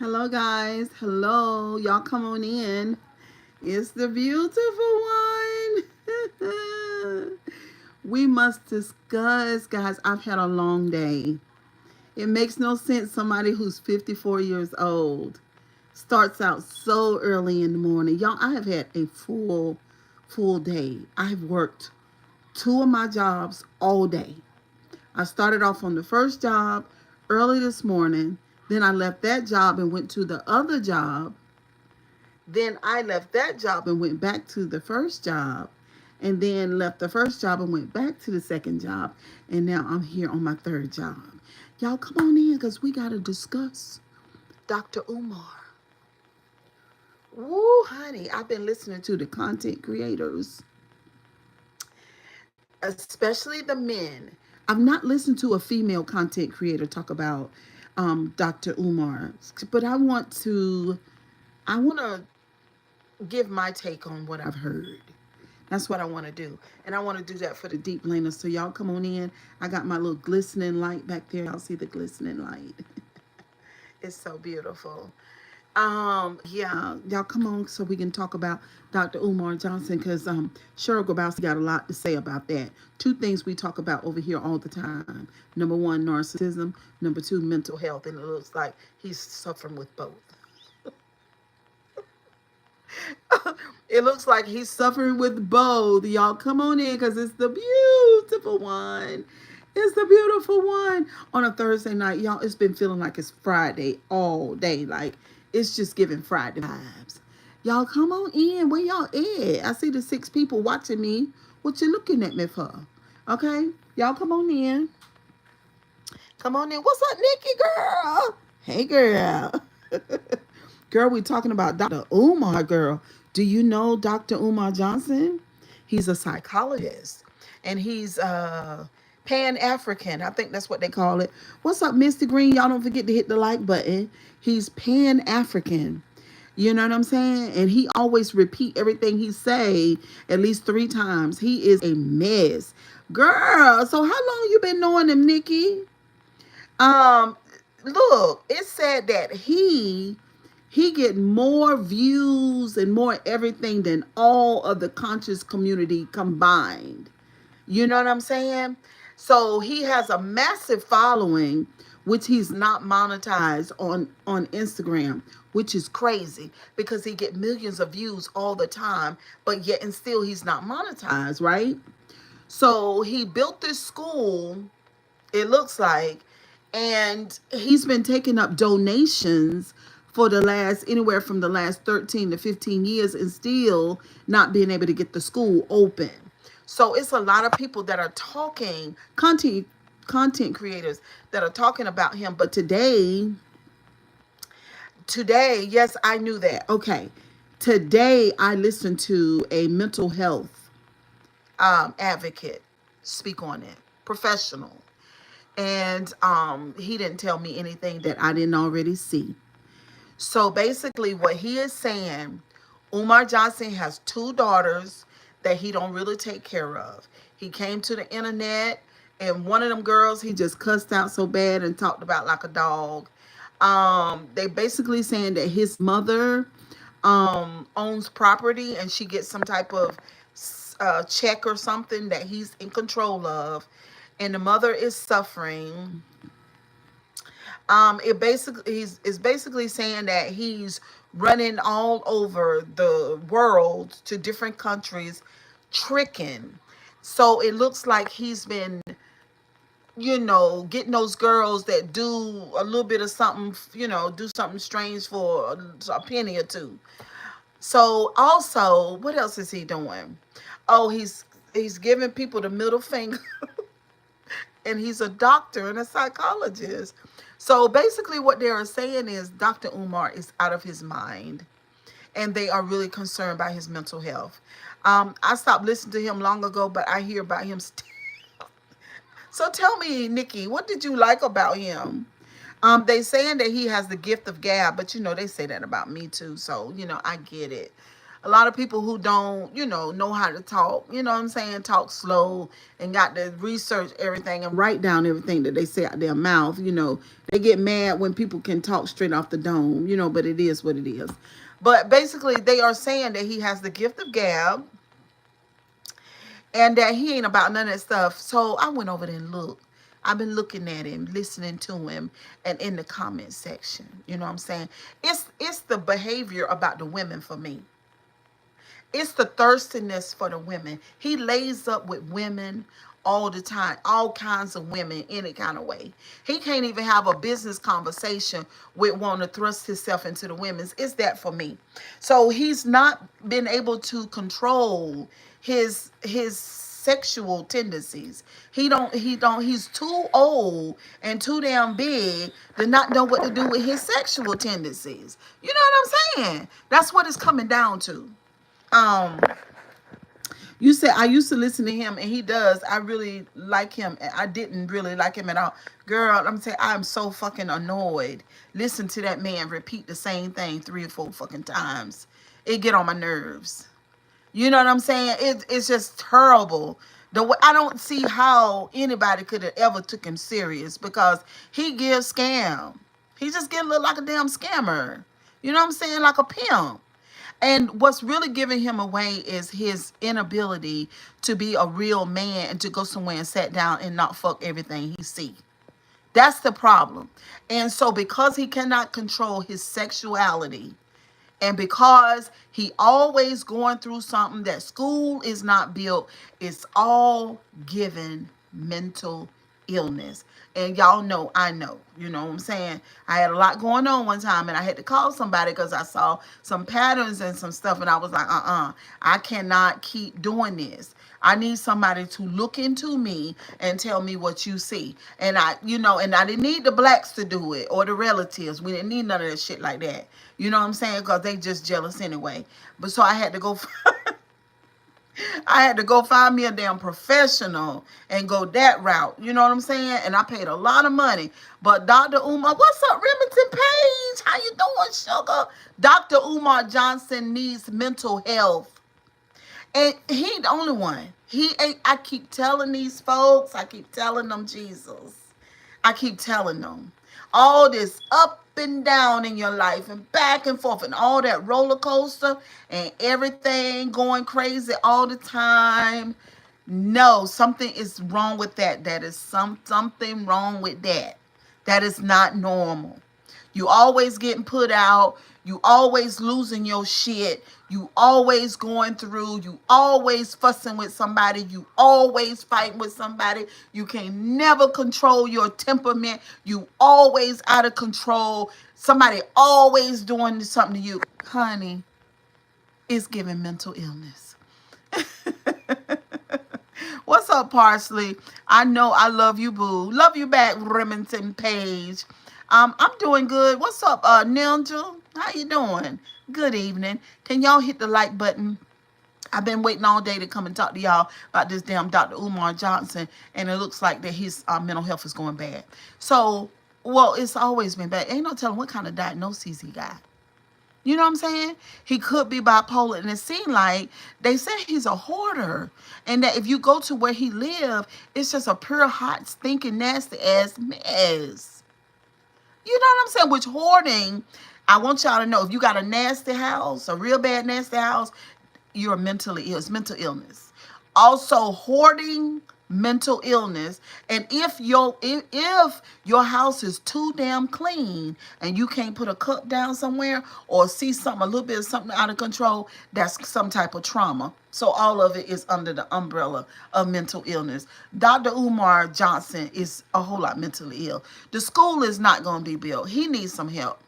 Hello, guys. Hello. Y'all come on in. It's the beautiful one. We must discuss, guys. I've had a long day. It makes no sense somebody who's 54 years old starts out so early in the morning. Y'all, I have had a full day. I've worked two of my jobs all day. I started off on the first job early this morning. Then I left that job and went to the other job. Then I left that job and went back to the first job. And then left the first job and went back to the second job. And now I'm here on my third job. Y'all come on in because we got to discuss Dr. Umar. Woo, honey, I've been listening to the content creators, especially the men. I've not listened to a female content creator talk about Dr. Umar, but I want to give my take on what I've heard. That's what I want to do. And I want to do that for the deep laners. So y'all come on in. I got my little glistening light back there. Y'all see the glistening light. It's so beautiful. Yeah, y'all come on so we can talk about Dr. Umar Johnson because Cheryl Grabowski got a lot to say about that. Two things we talk about over here all the time. Number one, narcissism. Number two, mental health. And it looks like he's suffering with both. It looks like he's suffering with both. Y'all come on in because it's the beautiful one. It's the beautiful one on a Thursday night. Y'all, it's been feeling like it's Friday all day. Like, it's just giving Friday vibes. Y'all come on in. Where y'all at? I see the six people watching me. What you looking at me for? Okay? Y'all come on in. Come on in. What's up, Nikki girl? Hey, girl. Girl, we talking about Dr. Umar, girl. Do you know Dr. Umar Johnson? He's a psychologist and he's Pan African. I think that's what they call it. What's up, Mr. Green? Y'all don't forget to hit the like button. He's Pan African. You know what I'm saying? And he always repeat everything he say at least 3 times. He is a mess. Girl, so how long you been knowing him, Nikki? Um, Look, it said that he get more views and more everything than all of the conscious community combined. You know what I'm saying? So he has a massive following, which he's not monetized on Instagram, which is crazy because he get millions of views all the time, but yet and still he's not monetized, right? So he built this school, it looks like, and he's been taking up donations for the last anywhere from the last 13 to 15 years and still not being able to get the school open. So it's a lot of people that are talking, content creators that are talking about him. But today, yes, I knew that. Okay. Today I listened to a mental health advocate speak on it, professional. And he didn't tell me anything that I didn't already see. So basically what he is saying, Umar Johnson has 2 daughters that he don't really take care of. He came to the internet and one of them girls he just cussed out so bad and talked about like a dog. They basically saying that his mother owns property and she gets some type of check or something that he's in control of, and the mother is suffering. It basically he's is basically saying that he's running all over the world to different countries, tricking. So it looks like he's been, getting those girls that do a little bit of something, do something strange for a penny or two. So also, what else is he doing? Oh, he's giving people the middle finger. And he's a doctor and a psychologist. So basically, what they are saying is Dr. Umar is out of his mind, and they are really concerned by his mental health. I stopped listening to him long ago, but I hear about him still. So tell me, Nikki, what did you like about him? They saying that he has the gift of gab, but they say that about me too. So I get it. A lot of people who don't, know how to talk, you know what I'm saying, talk slow and got to research everything and write down everything that they say out their mouth, they get mad when people can talk straight off the dome, but it is what it is. But basically, they are saying that he has the gift of gab and that he ain't about none of that stuff. So I went over there and looked. I've been looking at him, listening to him, and in the comment section. You know what I'm saying? It's the behavior about the women for me. It's the thirstiness for the women. He lays up with women all the time, all kinds of women, any kind of way. He can't even have a business conversation with wanting to thrust himself into the women's. It's that for me. So he's not been able to control his sexual tendencies. He's too old and too damn big to not know what to do with his sexual tendencies. You know what I'm saying? That's what it's coming down to. Um, you said I used to listen to him, and he does. I really like him. I didn't really like him at all. Girl, I'm saying I'm so fucking annoyed. Listen to that man repeat the same thing 3 or 4 fucking times. It get on my nerves. You know what I'm saying? It's just terrible. I don't see how anybody could have ever took him serious because he gives scam. He just get look like a damn scammer. You know what I'm saying? Like a pimp. And what's really giving him away is his inability to be a real man and to go somewhere and sit down and not fuck everything he see. That's the problem. And so because he cannot control his sexuality, and because he always going through something that school is not built, it's all given mental illness. And y'all know, I know, you know what I'm saying? I had a lot going on one time and I had to call somebody because I saw some patterns and some stuff and I was like, I cannot keep doing this. I need somebody to look into me and tell me what you see. And I didn't need the blacks to do it or the relatives. We didn't need none of that shit like that. You know what I'm saying? Because they just jealous anyway. But so I had to go I had to go find me a damn professional and go that route. You know what I'm saying? And I paid a lot of money. But Dr. Umar, what's up, Remington Page? How you doing, sugar? Dr. Umar Johnson needs mental health. And he ain't the only one. He ain't. I keep telling these folks, I keep telling them Jesus. I keep telling them. All this up and down in your life and back and forth and all that roller coaster and everything going crazy all the time. No, something is wrong with that. That is something wrong with that. That is not normal. You always getting put out. You always losing your shit. You always going through. You always fussing with somebody. You always fighting with somebody. You can never control your temperament. You always out of control. Somebody always doing something to you. Honey, it's giving mental illness. What's up, Parsley? I know I love you, boo. Love you back, Remington Page. I'm doing good. What's up, Ninja? How you doing? Good evening. Can y'all hit the like button? I've been waiting all day to come and talk to y'all about this damn Dr. Umar Johnson, and it looks like that his mental health is going bad. So, well, it's always been bad. Ain't no telling what kind of diagnoses he got. You know what I'm saying? He could be bipolar, and it seemed like they said he's a hoarder, and that if you go to where he live, it's just a pure, hot, stinking, nasty ass mess. You know what I'm saying? Which hoarding, I want y'all to know, if you got a nasty house, a real bad nasty house, you're mentally ill. It's mental illness. Also, hoarding, mental illness. And if your house is too damn clean and you can't put a cup down somewhere or see something, a little bit of something out of control, that's some type of trauma. So all of it is under the umbrella of mental illness. Dr. Umar Johnson is a whole lot mentally ill. The school is not going to be built. He needs some help.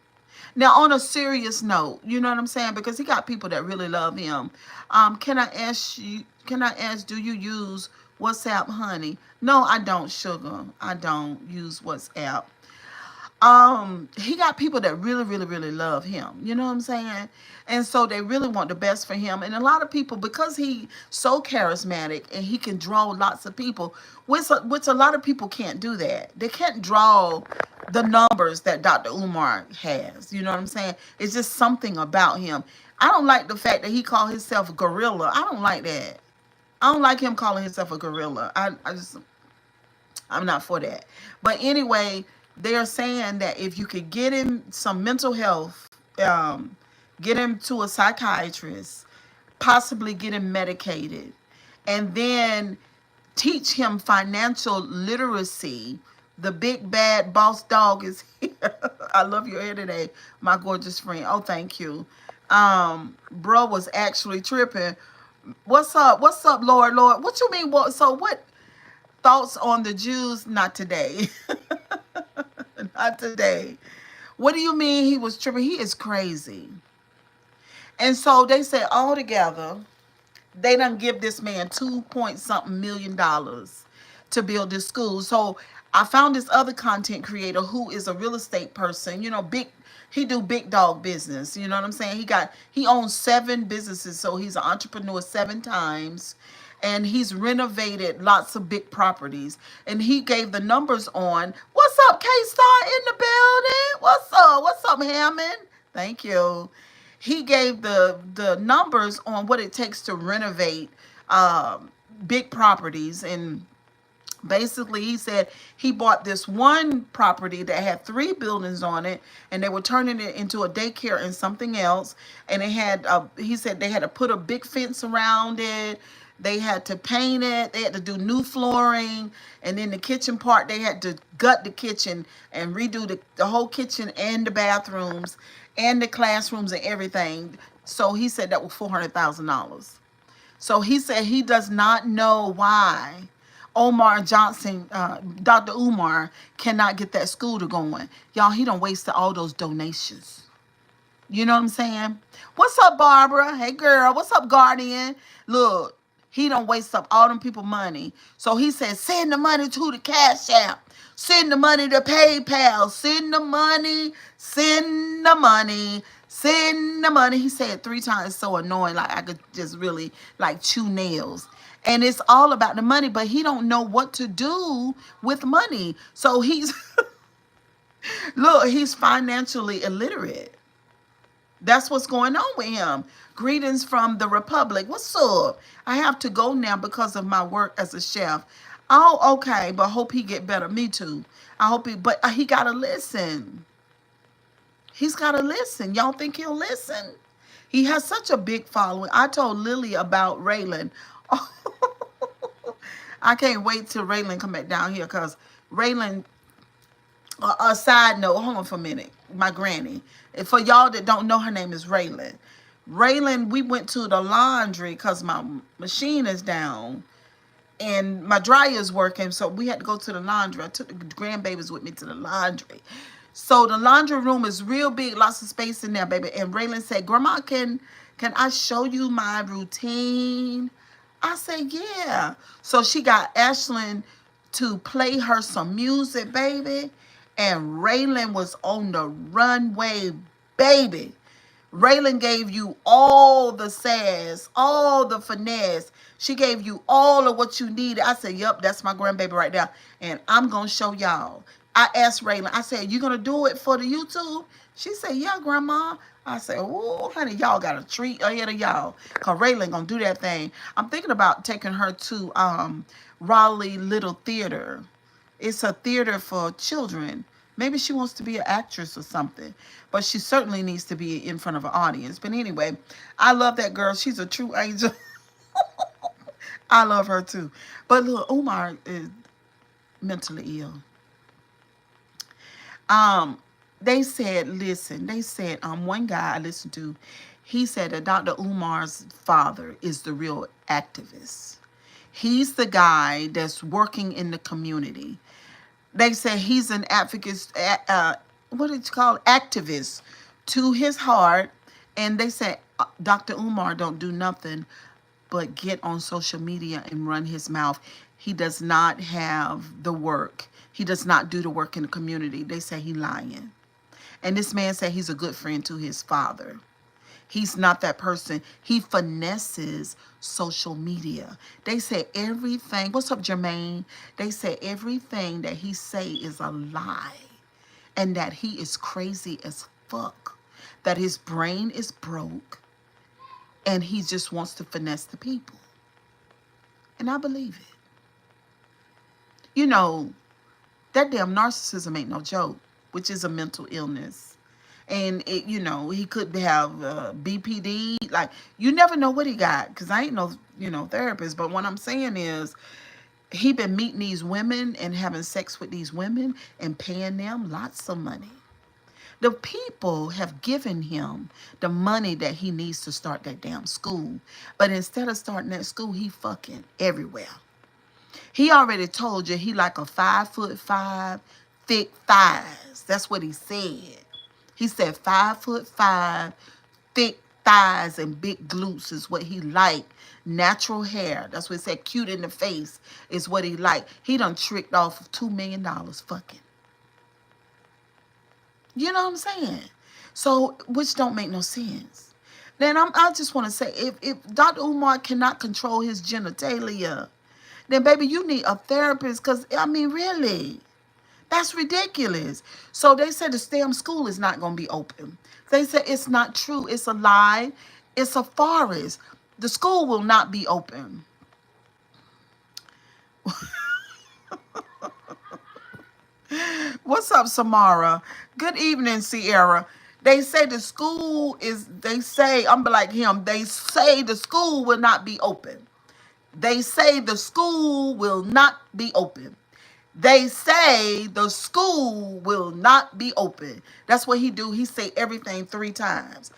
Now, on a serious note, you know what I'm saying? Because he got people that really love him. Can I ask you? Can I ask? Do you use WhatsApp, honey? No, I don't, sugar. I don't use WhatsApp. he got people that really, really, really love him. You know what I'm saying? And so they really want the best for him. And a lot of people, because he's so charismatic and he can draw lots of people, which a lot of people can't do that. They can't draw the numbers that Dr. Umar has. You know what I'm saying? It's just something about him. I don't like the fact that he called himself a gorilla. I don't like that. I don't like him calling himself a gorilla. I'm not for that. But anyway, they're saying that if you could get him some mental health, get him to a psychiatrist, possibly get him medicated, and then teach him financial literacy. The big bad boss dog is here. I love your hair today, my gorgeous friend. Oh, thank you. Bro was actually tripping. What's up? What's up, Lord? Lord, what you mean? What? So what? Thoughts on the Jews? Not today. Not today. What do you mean he was tripping? He is crazy. And so they said all together, they done give this man 2 point something million dollars to build this school. So I found this other content creator who is a real estate person, you know, he do big dog business. You know what I'm saying? He owns 7 businesses, so he's an entrepreneur 7 times. And he's renovated lots of big properties. And he gave the numbers on, what's up, K-Star in the building? What's up? What's up, Hammond? Thank you. He gave the numbers on what it takes to renovate big properties. And basically he said he bought this one property that had 3 buildings on it, and they were turning it into a daycare and something else. And they had he said they had to put a big fence around it. They had to paint it. They had to do new flooring. And then the kitchen part, they had to gut the kitchen and redo the whole kitchen and the bathrooms and the classrooms and everything. So he said that was $400,000. So he said he does not know why Umar Johnson, Dr. Umar, cannot get that school to going. Y'all, he done wasted all those donations. You know what I'm saying? What's up, Barbara? Hey, girl. What's up, Guardian? Look, he done waste up all them people money. So he said, send the money to the Cash App. Send the money to PayPal. Send the money. Send the money. Send the money. He said 3 times, so annoying. Like I could just really like chew nails. And it's all about the money, but he don't know what to do with money. So he's, look, he's financially illiterate. That's what's going on with him. Greetings from the Republic. What's up? I have to go now because of my work as a chef. Oh, okay, but hope he get better. Me too. I hope but he gotta listen. He's gotta listen. Y'all think he'll listen? He has such a big following. I told Lily about Raylan. I can't wait till Raylan come back down here because Raylan, a side note, hold on for a minute. My granny. And for y'all that don't know, her name is Raylan. Raylan, we went to the laundry because my machine is down and my dryer's working. So we had to go to the laundry. I took the grandbabies with me to the laundry. So the laundry room is real big, lots of space in there, baby. And Raylan said, Grandma, can I show you my routine? I said, yeah. So she got Ashlyn to play her some music, baby. And Raylan was on the runway, baby. Raylan gave you all the sass, all the finesse. She gave you all of what you needed. I said, yep, that's my grandbaby right there. And I'm going to show y'all. I asked Raylan, I said, you going to do it for the YouTube? She said, yeah, Grandma. I said, oh, honey, y'all got a treat ahead of y'all. Because Raylan going to do that thing. I'm thinking about taking her to Raleigh Little Theater. It's a theater for children. Maybe she wants to be an actress or something. But she certainly needs to be in front of an audience. But anyway, I love that girl. She's a true angel. I love her too. But look, Umar is mentally ill. They said, listen, one guy I listened to, he said that Dr. Umar's father is the real activist. He's the guy that's working in the community. They say he's an advocate, what did you call it? Activist to his heart. And they say Dr. Umar don't do nothing but get on social media and run his mouth. he does not have the work. He does not do the work in the community. They say he lying. And this man said he's a good friend to his father. He's not that person. He finesses social media. They say everything. What's up, Jermaine? They say everything that he say is a lie. And that he is crazy as fuck. That his brain is broke. And he just wants to finesse the people. And I believe it. You know, that damn narcissism ain't no joke, which is a mental illness. And, he could have BPD. Like, you never know what he got, because I ain't no therapist. But what I'm saying is, he been meeting these women and having sex with these women and paying them lots of money. The people have given him the money that he needs to start that damn school. But instead of starting that school, he fucking everywhere. He already told you he like a 5'5", thick thighs. That's what he said. He said 5'5", thick thighs and big glutes is what he like. Natural hair. That's what he said. Cute in the face is what he like. He done tricked off $2 million fucking. You know what I'm saying? So, which don't make no sense. Then I just want to say, if Dr. Umar cannot control his genitalia, then baby, you need a therapist, because, I mean, really, that's ridiculous. So they said the damn school is not going to be open. They said it's not true. It's a lie. It's a farce. The school will not be open. What's up, Samara? Good evening, Sierra. They say the school is, I'm like him, they say the school will not be open. They say the school will not be open. They say the school will not be open. That's what he do. He say everything 3 times.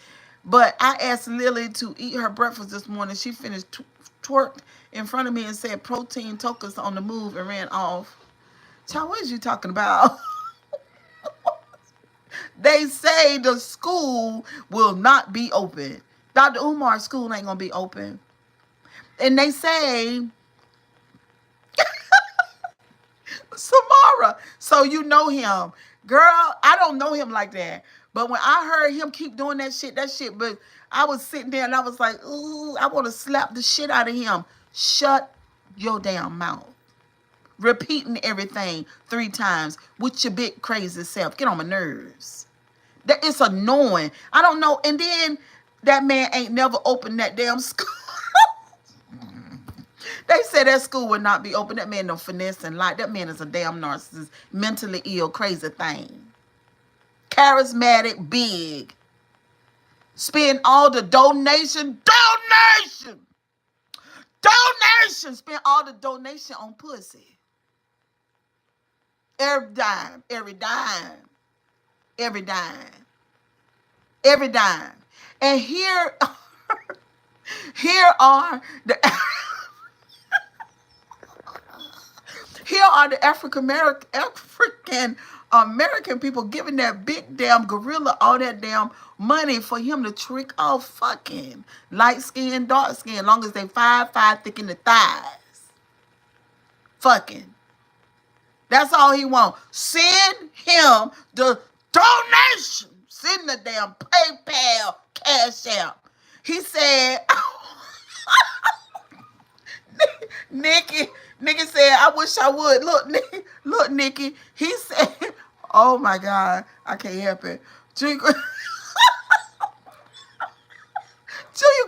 But I asked Lily to eat her breakfast this morning. She finished twerked in front of me and said protein took us on the move and ran off. Child, what is you talking about? They say the school will not be open. Dr. Umar's school ain't going to be open. And they say, Samara, so you know him. Girl, I don't know him like that. But when I heard him keep doing that shit, but I was sitting there and I was like, ooh, I want to slap the shit out of him. Shut your damn mouth. Repeating everything 3 times with your big crazy self. Get on my nerves. That it's annoying. I don't know. And then that man ain't never opened that damn school. They said that school would not be open. That man no finesse and light. That man is a damn narcissist, mentally ill, crazy thing. Charismatic, big. Spend all the donation. Spend all the donation on pussy. Every dime. And here are the African American people giving that big damn gorilla all that damn money for him to trick off fucking light skin, dark skin, long as they 5'5" thick in the thighs. Fucking. That's all he want. Send him the donation. Send the damn PayPal, Cash App. He said, Nikki said, I wish I would. Look, Nikki. He said, oh my God, I can't help it. Julia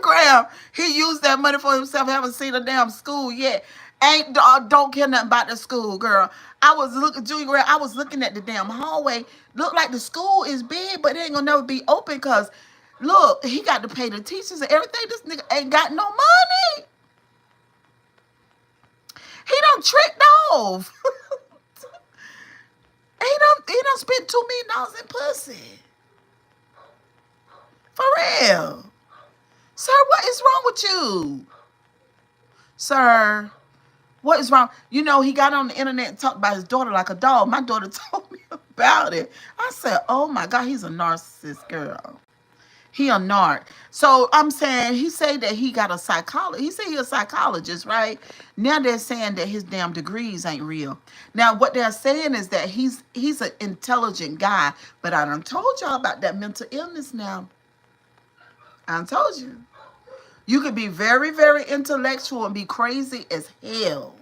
Graham, he used that money for himself. Haven't seen a damn school yet. Don't care nothing about the school, girl. Julia Graham, I was looking at the damn hallway. Look like the school is big, but it ain't gonna never be open because, look, he got to pay the teachers and everything. This nigga ain't got no money. He done tricked off. he done spent $2 million in pussy. For real. Sir, what is wrong with you? Sir, what is wrong? You know, he got on the internet and talked about his daughter like a dog. My daughter told me about it. I said, oh my God, he's a narcissist, girl. He a narc. So I'm saying he say that he got a psychologist. He say he a psychologist, right? Now they're saying that his damn degrees ain't real. Now what they're saying is that he's an intelligent guy, but I done told y'all about that mental illness now. I done told you. You could be very, very intellectual and be crazy as hell.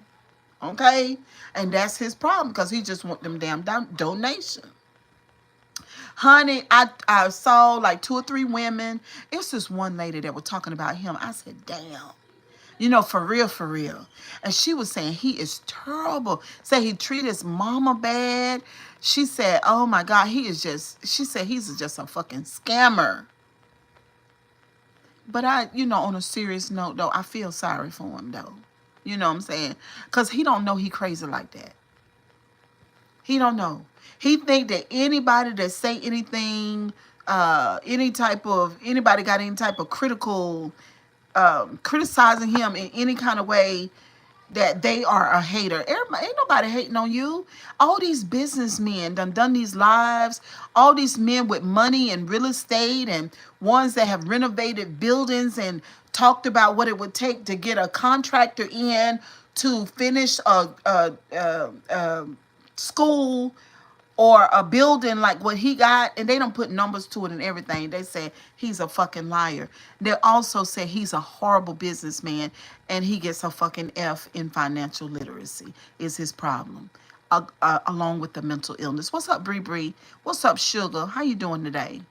Okay? And that's his problem because he just want them damn donation. Honey, I saw like two or three women. It was this one lady that was talking about him. I said, damn. You know, for real, for real. And she was saying he is terrible. Say he treated his mama bad. She said, oh my God, she said he's just a fucking scammer. But on a serious note though, I feel sorry for him though. You know what I'm saying? Because he don't know he crazy like that. He don't know. He think that anybody that say anything, anybody got any type of criticizing him in any kind of way, that they are a hater. Everybody, ain't nobody hating on you. All these businessmen done these lives. All these men with money and real estate and ones that have renovated buildings and talked about what it would take to get a contractor in to finish a school or a building like what he got, and they don't put numbers to it and everything. They say he's a fucking liar. They also say he's a horrible businessman and he gets a fucking F in financial literacy is his problem, along with the mental illness. What's up, Bree Bree? What's up, Sugar? How you doing today?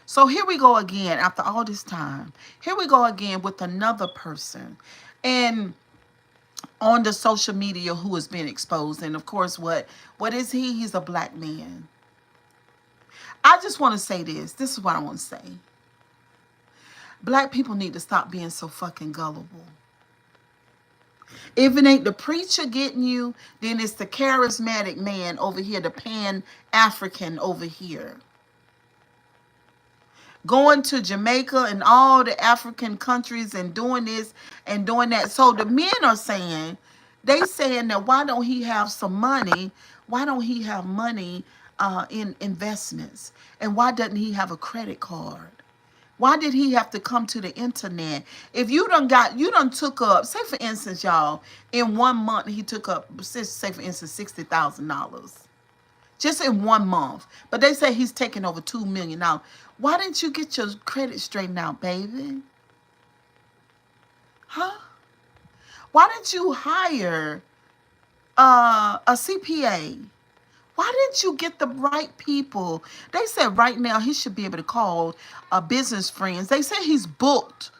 So here we go again after all this time. Here we go again with another person. And on the social media who has been exposed. And of course, what is he? He's a black man. I just want to say this. This is what I want to say. Black people need to stop being so fucking gullible. If it ain't the preacher getting you, then it's the charismatic man over here, the Pan-African over here. Going to Jamaica and all the African countries and doing this and doing that. So the men are saying, they saying that why don't he have some money? Why don't he have money in investments? And why doesn't he have a credit card? Why did he have to come to the internet? If you done took up, say for instance, y'all, in 1 month he took up, say for instance, $60,000. Just in 1 month. But they say he's taking over $2 million now. Why didn't you get your credit straightened out, baby? Huh? Why didn't you hire a CPA? Why didn't you get the right people? They said right now he should be able to call business friends. They said he's booked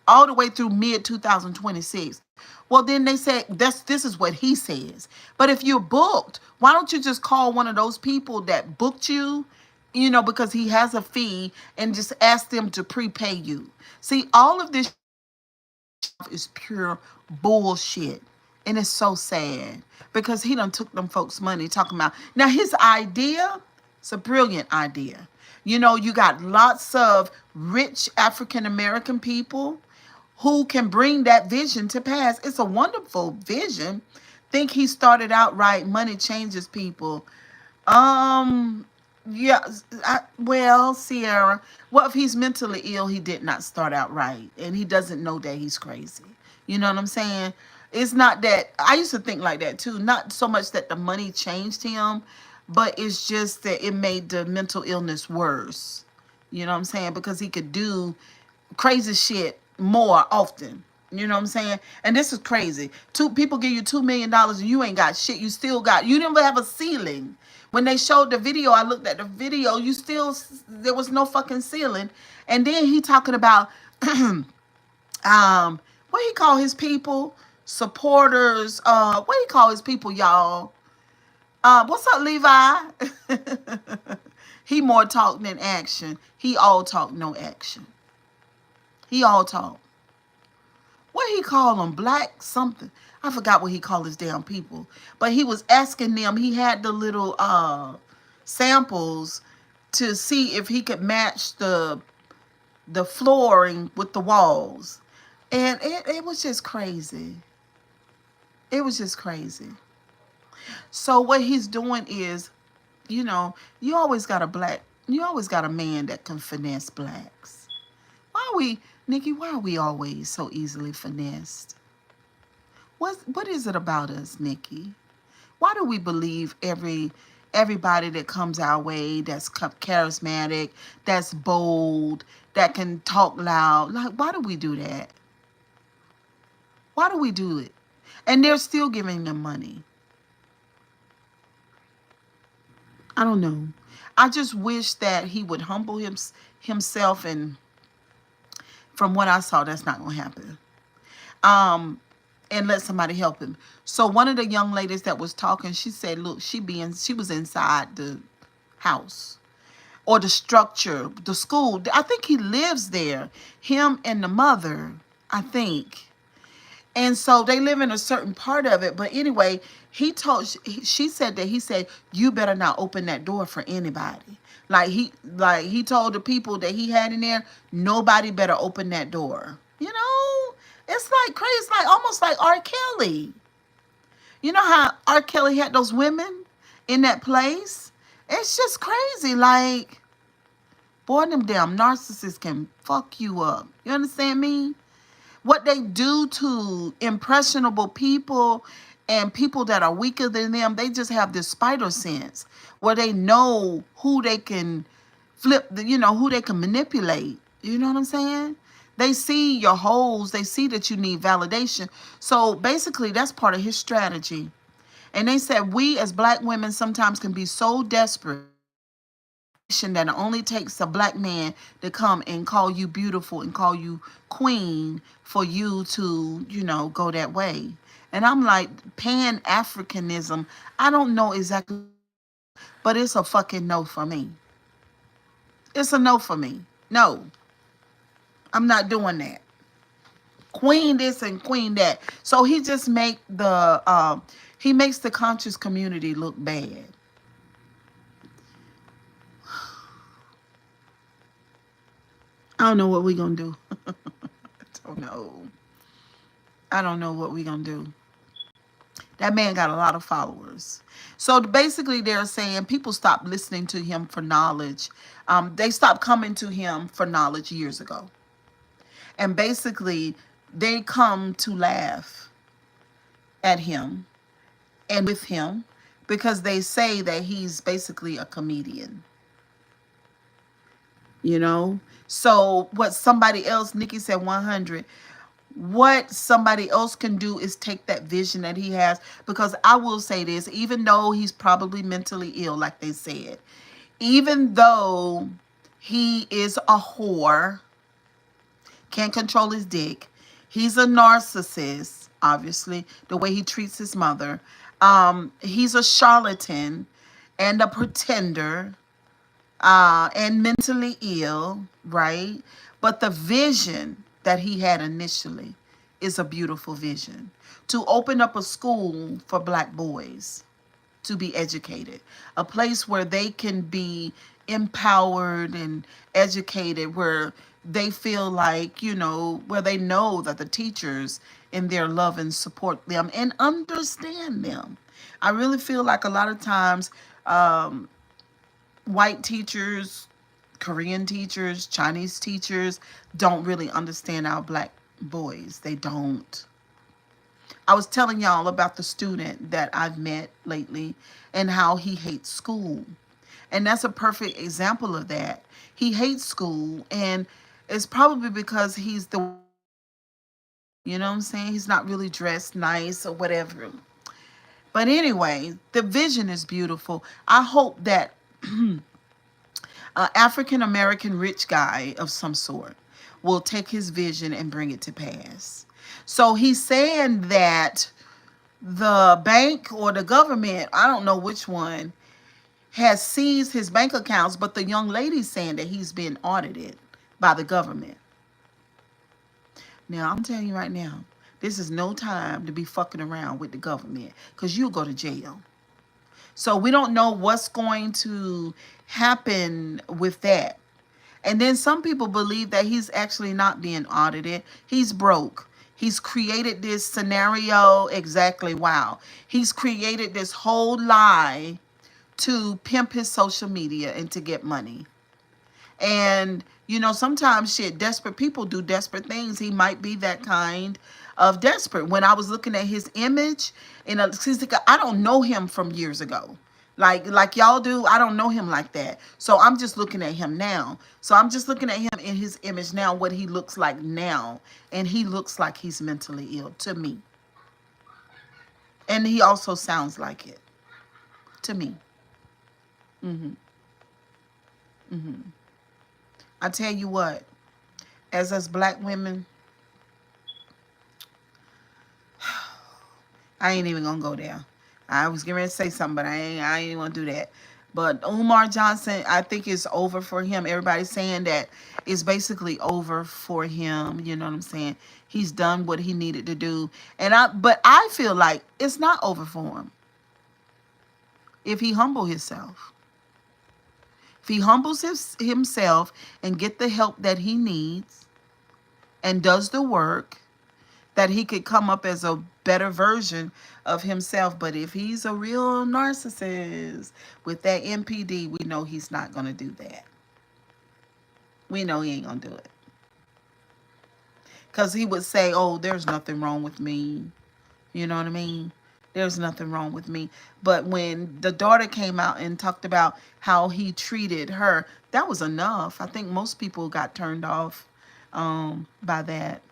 all the way through mid 2026. Well, then they said this is what he says. But if you're booked, why don't you just call one of those people that booked you, because he has a fee, and just ask them to prepay you. See, all of this is pure bullshit. And it's so sad because he done took them folks' money talking about. Now, his idea, it's a brilliant idea. You got lots of rich African-American people who can bring that vision to pass. It's a wonderful vision. Think he started out right. Money changes people. Yeah, well, Sierra, what if he's mentally ill? He did not start out right, and he doesn't know that he's crazy. You know what I'm saying? It's not that, I used to think like that too. Not so much that the money changed him, but it's just that it made the mental illness worse. You know what I'm saying? Because he could do crazy shit more often. You know what I'm saying? And this is crazy. Two people give you $2 million and you ain't got shit. You didn't even have a ceiling. When they showed the video, I looked at the video, there was no fucking ceiling. And then he talking about, what he call his people? Supporters. What he call his people, y'all? What's up, Levi? He more talk than action. He all talk, no action. He all talk. What he call them? Black something. I forgot what he called his damn people. But he was asking them, he had the little samples to see if he could match the flooring with the walls. And it was just crazy. It was just crazy. So what he's doing is, you always got a black You always got a man that can finesse blacks. Why are we, Nikki, why are we always so easily finessed? What is it about us, Nikki? Why do we believe everybody that comes our way that's charismatic, that's bold, that can talk loud? Like, why do we do that? Why do we do it? And they're still giving them money. I don't know. I just wish that he would humble himself, and from what I saw, that's not gonna happen. Um, and let somebody help him. So one of the young ladies that was talking, she said, "Look, she was inside the house or the structure, the school. I think he lives there. Him and the mother, I think." And so they live in a certain part of it. But anyway, she said that he said, "You better not open that door for anybody." Like he told the people that he had in there, nobody better open that door. It's like crazy. It's like almost like R. Kelly. You know how R. Kelly had those women in that place? It's just crazy. Like, boy, them damn narcissists can fuck you up. You understand me? What they do to impressionable people and people that are weaker than them, they just have this spider sense where they know who they can who they can manipulate. You know what I'm saying? They see your holes. They see that you need validation. So basically, that's part of his strategy. And they said we as black women sometimes can be so desperate that it only takes a black man to come and call you beautiful and call you queen for you to, go that way. And I'm like, Pan-Africanism, I don't know exactly, but it's a fucking no for me. It's a no for me. No, I'm not doing that. Queen this and queen that. So he makes the conscious community look bad. I don't know what we gonna do. I don't know. I don't know what we gonna do. That man got a lot of followers. So basically, they're saying people stopped listening to him for knowledge. They stopped coming to him for knowledge years ago. And basically, they come to laugh at him and with him because they say that he's basically a comedian. You know? So what somebody else, Nikki said 100, what somebody else can do is take that vision that he has. Because I will say this, even though he's probably mentally ill, like they said, even though he is a whore, can't control his dick, he's a narcissist, obviously, the way he treats his mother. He's a charlatan and a pretender, and mentally ill, right? But the vision that he had initially is a beautiful vision to open up a school for black boys to be educated, a place where they can be empowered and educated, where they feel like, where they know that the teachers in their love and support them and understand them. I really feel like a lot of times, white teachers, Korean teachers, Chinese teachers don't really understand our black boys. They don't. I was telling y'all about the student that I've met lately and how he hates school. And that's a perfect example of that. He hates school, and it's probably because you know what I'm saying? He's not really dressed nice or whatever. But anyway, the vision is beautiful. I hope that African American rich guy of some sort will take his vision and bring it to pass. So he's saying that the bank or the government, I don't know which one, has seized his bank accounts, but the young lady's saying that he's been audited by the government. Now, I'm telling you right now, this is no time to be fucking around with the government because you'll go to jail. So we don't know what's going to happen with that. And then some people believe that he's actually not being audited. He's broke. He's created this scenario. Exactly. Wow. He's created this whole lie to pimp his social media and to get money. And, sometimes shit, desperate people do desperate things. He might be that kind of desperate. When I was looking at his image, and I don't know him from years ago. Like y'all do, I don't know him like that. So I'm just looking at him now. So I'm just looking at him in his image now, what he looks like now. And he looks like he's mentally ill to me. And he also sounds like it to me. Hmm. Hmm. I tell you what, as us black women, I ain't even gonna go there. I was getting ready to say something, but I ain't gonna do that. But Umar Johnson, I think it's over for him. Everybody's saying that it's basically over for him. You know what I'm saying? He's done what he needed to do. But I feel like it's not over for him if he humble himself. If he humbles himself and get the help that he needs and does the work, that he could come up as a better version of himself. But if he's a real narcissist with that MPD, we know he's not going to do that. We know he ain't going to do it. Because he would say, oh, there's nothing wrong with me. You know what I mean? There's nothing wrong with me. But when the daughter came out and talked about how he treated her, that was enough. I think most people got turned off by that.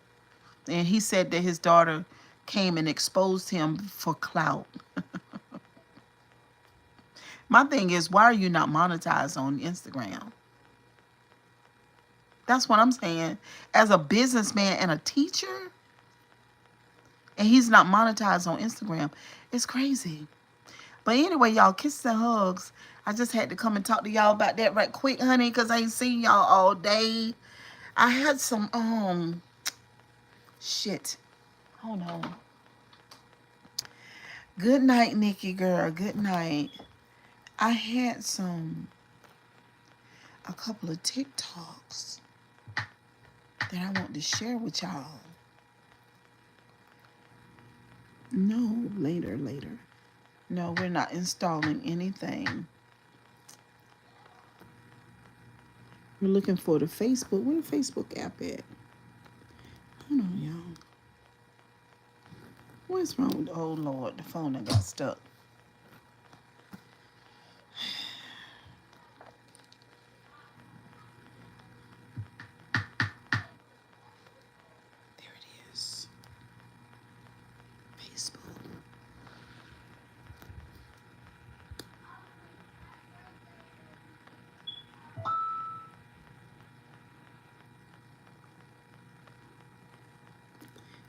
And he said that his daughter came and exposed him for clout. My thing is, why are you not monetized on Instagram? That's what I'm saying. As a businessman and a teacher, and he's not monetized on Instagram, it's crazy. But anyway, y'all, kisses and hugs. I just had to come and talk to y'all about that right quick, honey, because I ain't seen y'all all day. I had some, shit. Hold on. Good night, Nikki girl. Good night. I had a couple of TikToks that I want to share with y'all. No, later. No, we're not installing anything. We're looking for the Facebook. Where the Facebook app at? Hold on, y'all. What's wrong with, oh Lord, the phone that got stuck. There it is. Facebook.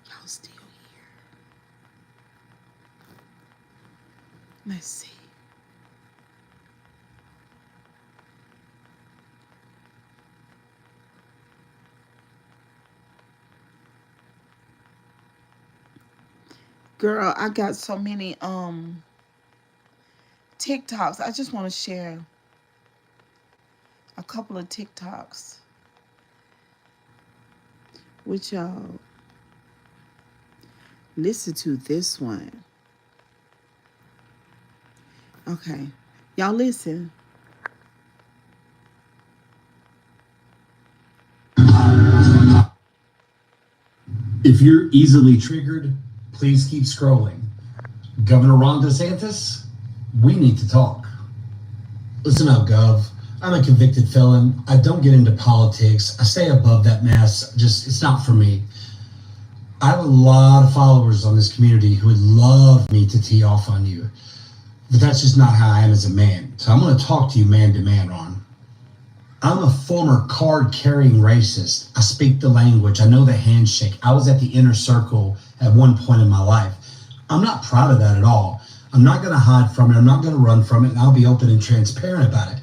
Y'all still here? Let's see. Girl, I got so many TikToks. I just want to share a couple of TikToks with y'all. Listen to this one. Okay. Y'all listen. If you're easily triggered, please keep scrolling. Governor Ron DeSantis, we need to talk. Listen up, Gov. I'm a convicted felon. I don't get into politics. I stay above that mess. It's not for me. I have a lot of followers on this community who would love me to tee off on you. But that's just not how I am as a man. So I'm going to talk to you man to man, Ron. I'm a former card-carrying racist. I speak the language. I know the handshake. I was at the inner circle at one point in my life. I'm not proud of that at all. I'm not going to hide from it. I'm not going to run from it. And I'll be open and transparent about it.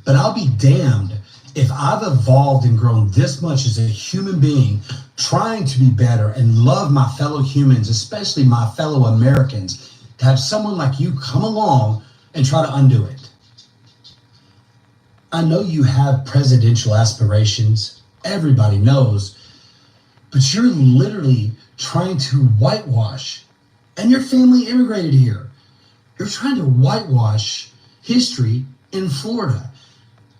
But I'll be damned if I've evolved and grown this much as a human being, trying to be better and love my fellow humans, especially my fellow Americans, to have someone like you come along and try to undo it. I know you have presidential aspirations. Everybody knows. But you're literally trying to whitewash, and your family immigrated here. You're trying to whitewash history in Florida.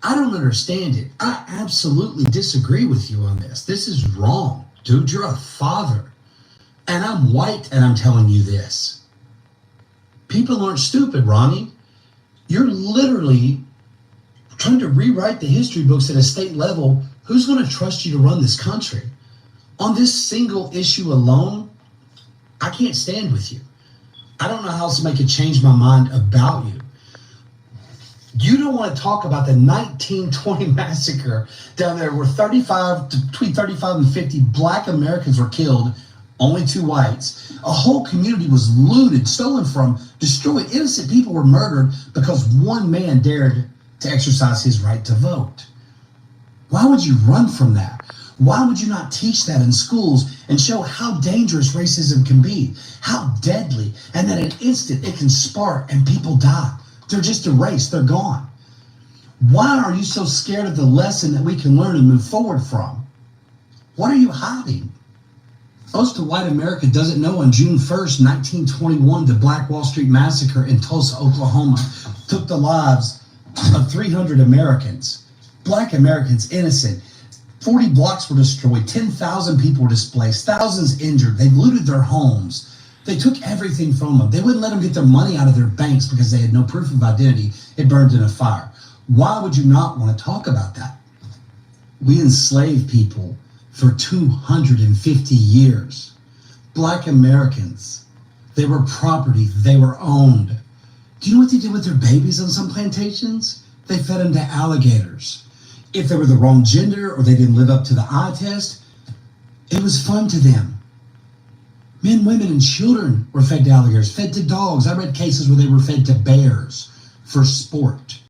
I don't understand it. I absolutely disagree with you on this. This is wrong. Dude, you're a father. And I'm white and I'm telling you this. People aren't stupid, Ronnie. You're literally trying to rewrite the history books at a state level. Who's going to trust you to run this country? On this single issue alone, I can't stand with you. I don't know how else to make it change my mind about you. You don't want to talk about the 1920 massacre down there where between 35 and 50 black Americans were killed, only two whites. A whole community was looted, stolen from, destroyed. Innocent people were murdered because one man dared to exercise his right to vote. Why would you run from that? Why would you not teach that in schools and show how dangerous racism can be, how deadly, and that in an instant it can spark and people die? They're just erased. They're gone. Why are you so scared of the lesson that we can learn and move forward from? What are you hiding? Most of white America doesn't know on June 1st, 1921, the Black Wall Street Massacre in Tulsa, Oklahoma, took the lives of 300 Americans. Black Americans, innocent. 40 blocks were destroyed. 10,000 people were displaced. Thousands injured. They looted their homes. They took everything from them. They wouldn't let them get their money out of their banks because they had no proof of identity. It burned in a fire. Why would you not want to talk about that? We enslaved people for 250 years. Black Americans, they were property. They were owned. Do you know what they did with their babies on some plantations? They fed them to alligators. If they were the wrong gender or they didn't live up to the eye test, it was fun to them. Men, women, and children were fed to alligators, fed to dogs. I read cases where they were fed to bears for sport.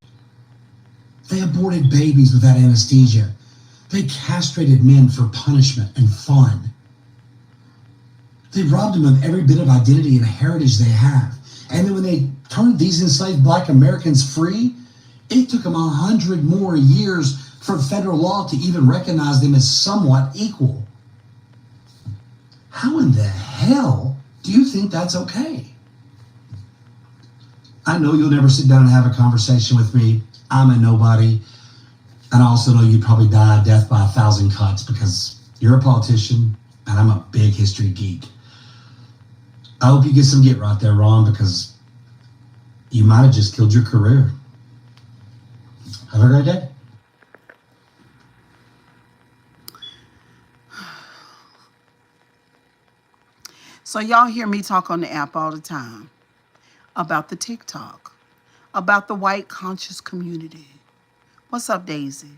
They aborted babies without anesthesia. They castrated men for punishment and fun. They robbed them of every bit of identity and heritage they have. And then when they turned these enslaved black Americans free, it took them 100 more years for federal law to even recognize them as somewhat equal. How in the hell do you think that's okay? I know you'll never sit down and have a conversation with me. I'm a nobody. And I also know you'd probably die a death by 1,000 cuts because you're a politician and I'm a big history geek. I hope you get some get right there, Ron, because you might have just killed your career. Have a great day. So y'all hear me talk on the app all the time about the TikTok, about the white conscious community. What's up, Daisy?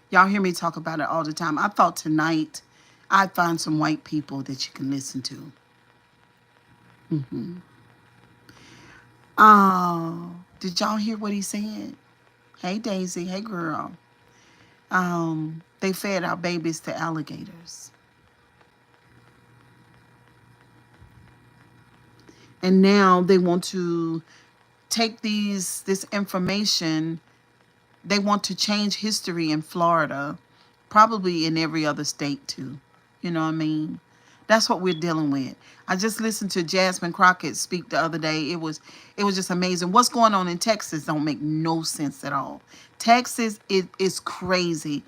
Y'all hear me talk about it all the time. I thought tonight I'd find some white people that you can listen to. Oh, did y'all hear what he said? Hey, Daisy. Hey, girl. They fed our babies to alligators. And now they want to take this information. They want to change history in Florida, probably in every other state too. You know what I mean? That's what we're dealing with. I just listened to Jasmine Crockett speak the other day. It was just amazing. What's going on in Texas don't make no sense at all. Texas is crazy.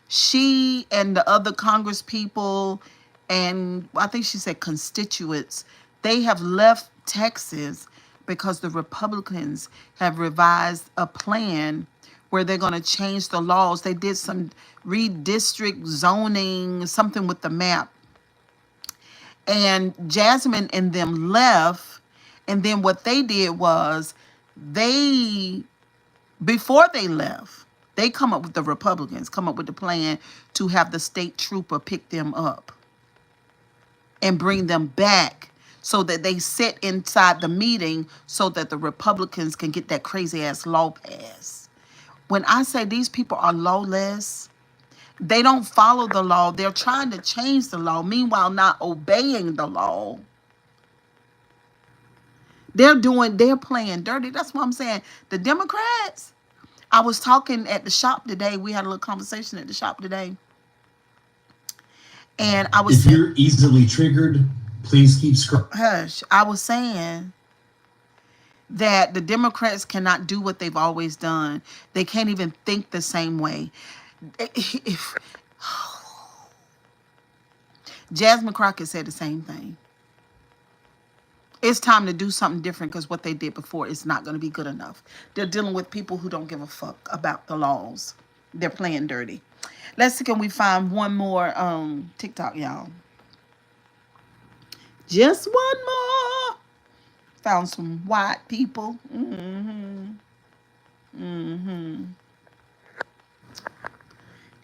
She and the other Congress people, and I think she said constituents, they have left Texas because the Republicans have revised a plan where they're going to change the laws. They did some redistrict zoning, something with the map. And Jasmine and them left. And then what they did was they, before they left, they come up with the Republicans, come up with the plan to have the state trooper pick them up and bring them back so that they sit inside the meeting so that the Republicans can get that crazy ass law passed. When I say these people are lawless, they don't follow the law. They're trying to change the law, meanwhile not obeying the law. They're playing dirty. That's what I'm saying. The Democrats, I was talking at the shop today. We had a little conversation at the shop today. And I was If you're easily triggered, please keep scrolling. hush. I was saying that the Democrats cannot do what they've always done. They can't even think the same way. If Jasmine Crockett said the same thing. It's time to do something different because what they did before is not going to be good enough. They're dealing with people who don't give a fuck about the laws. They're playing dirty. Let's see, can we find one more TikTok, y'all? Just one more. Found some white people.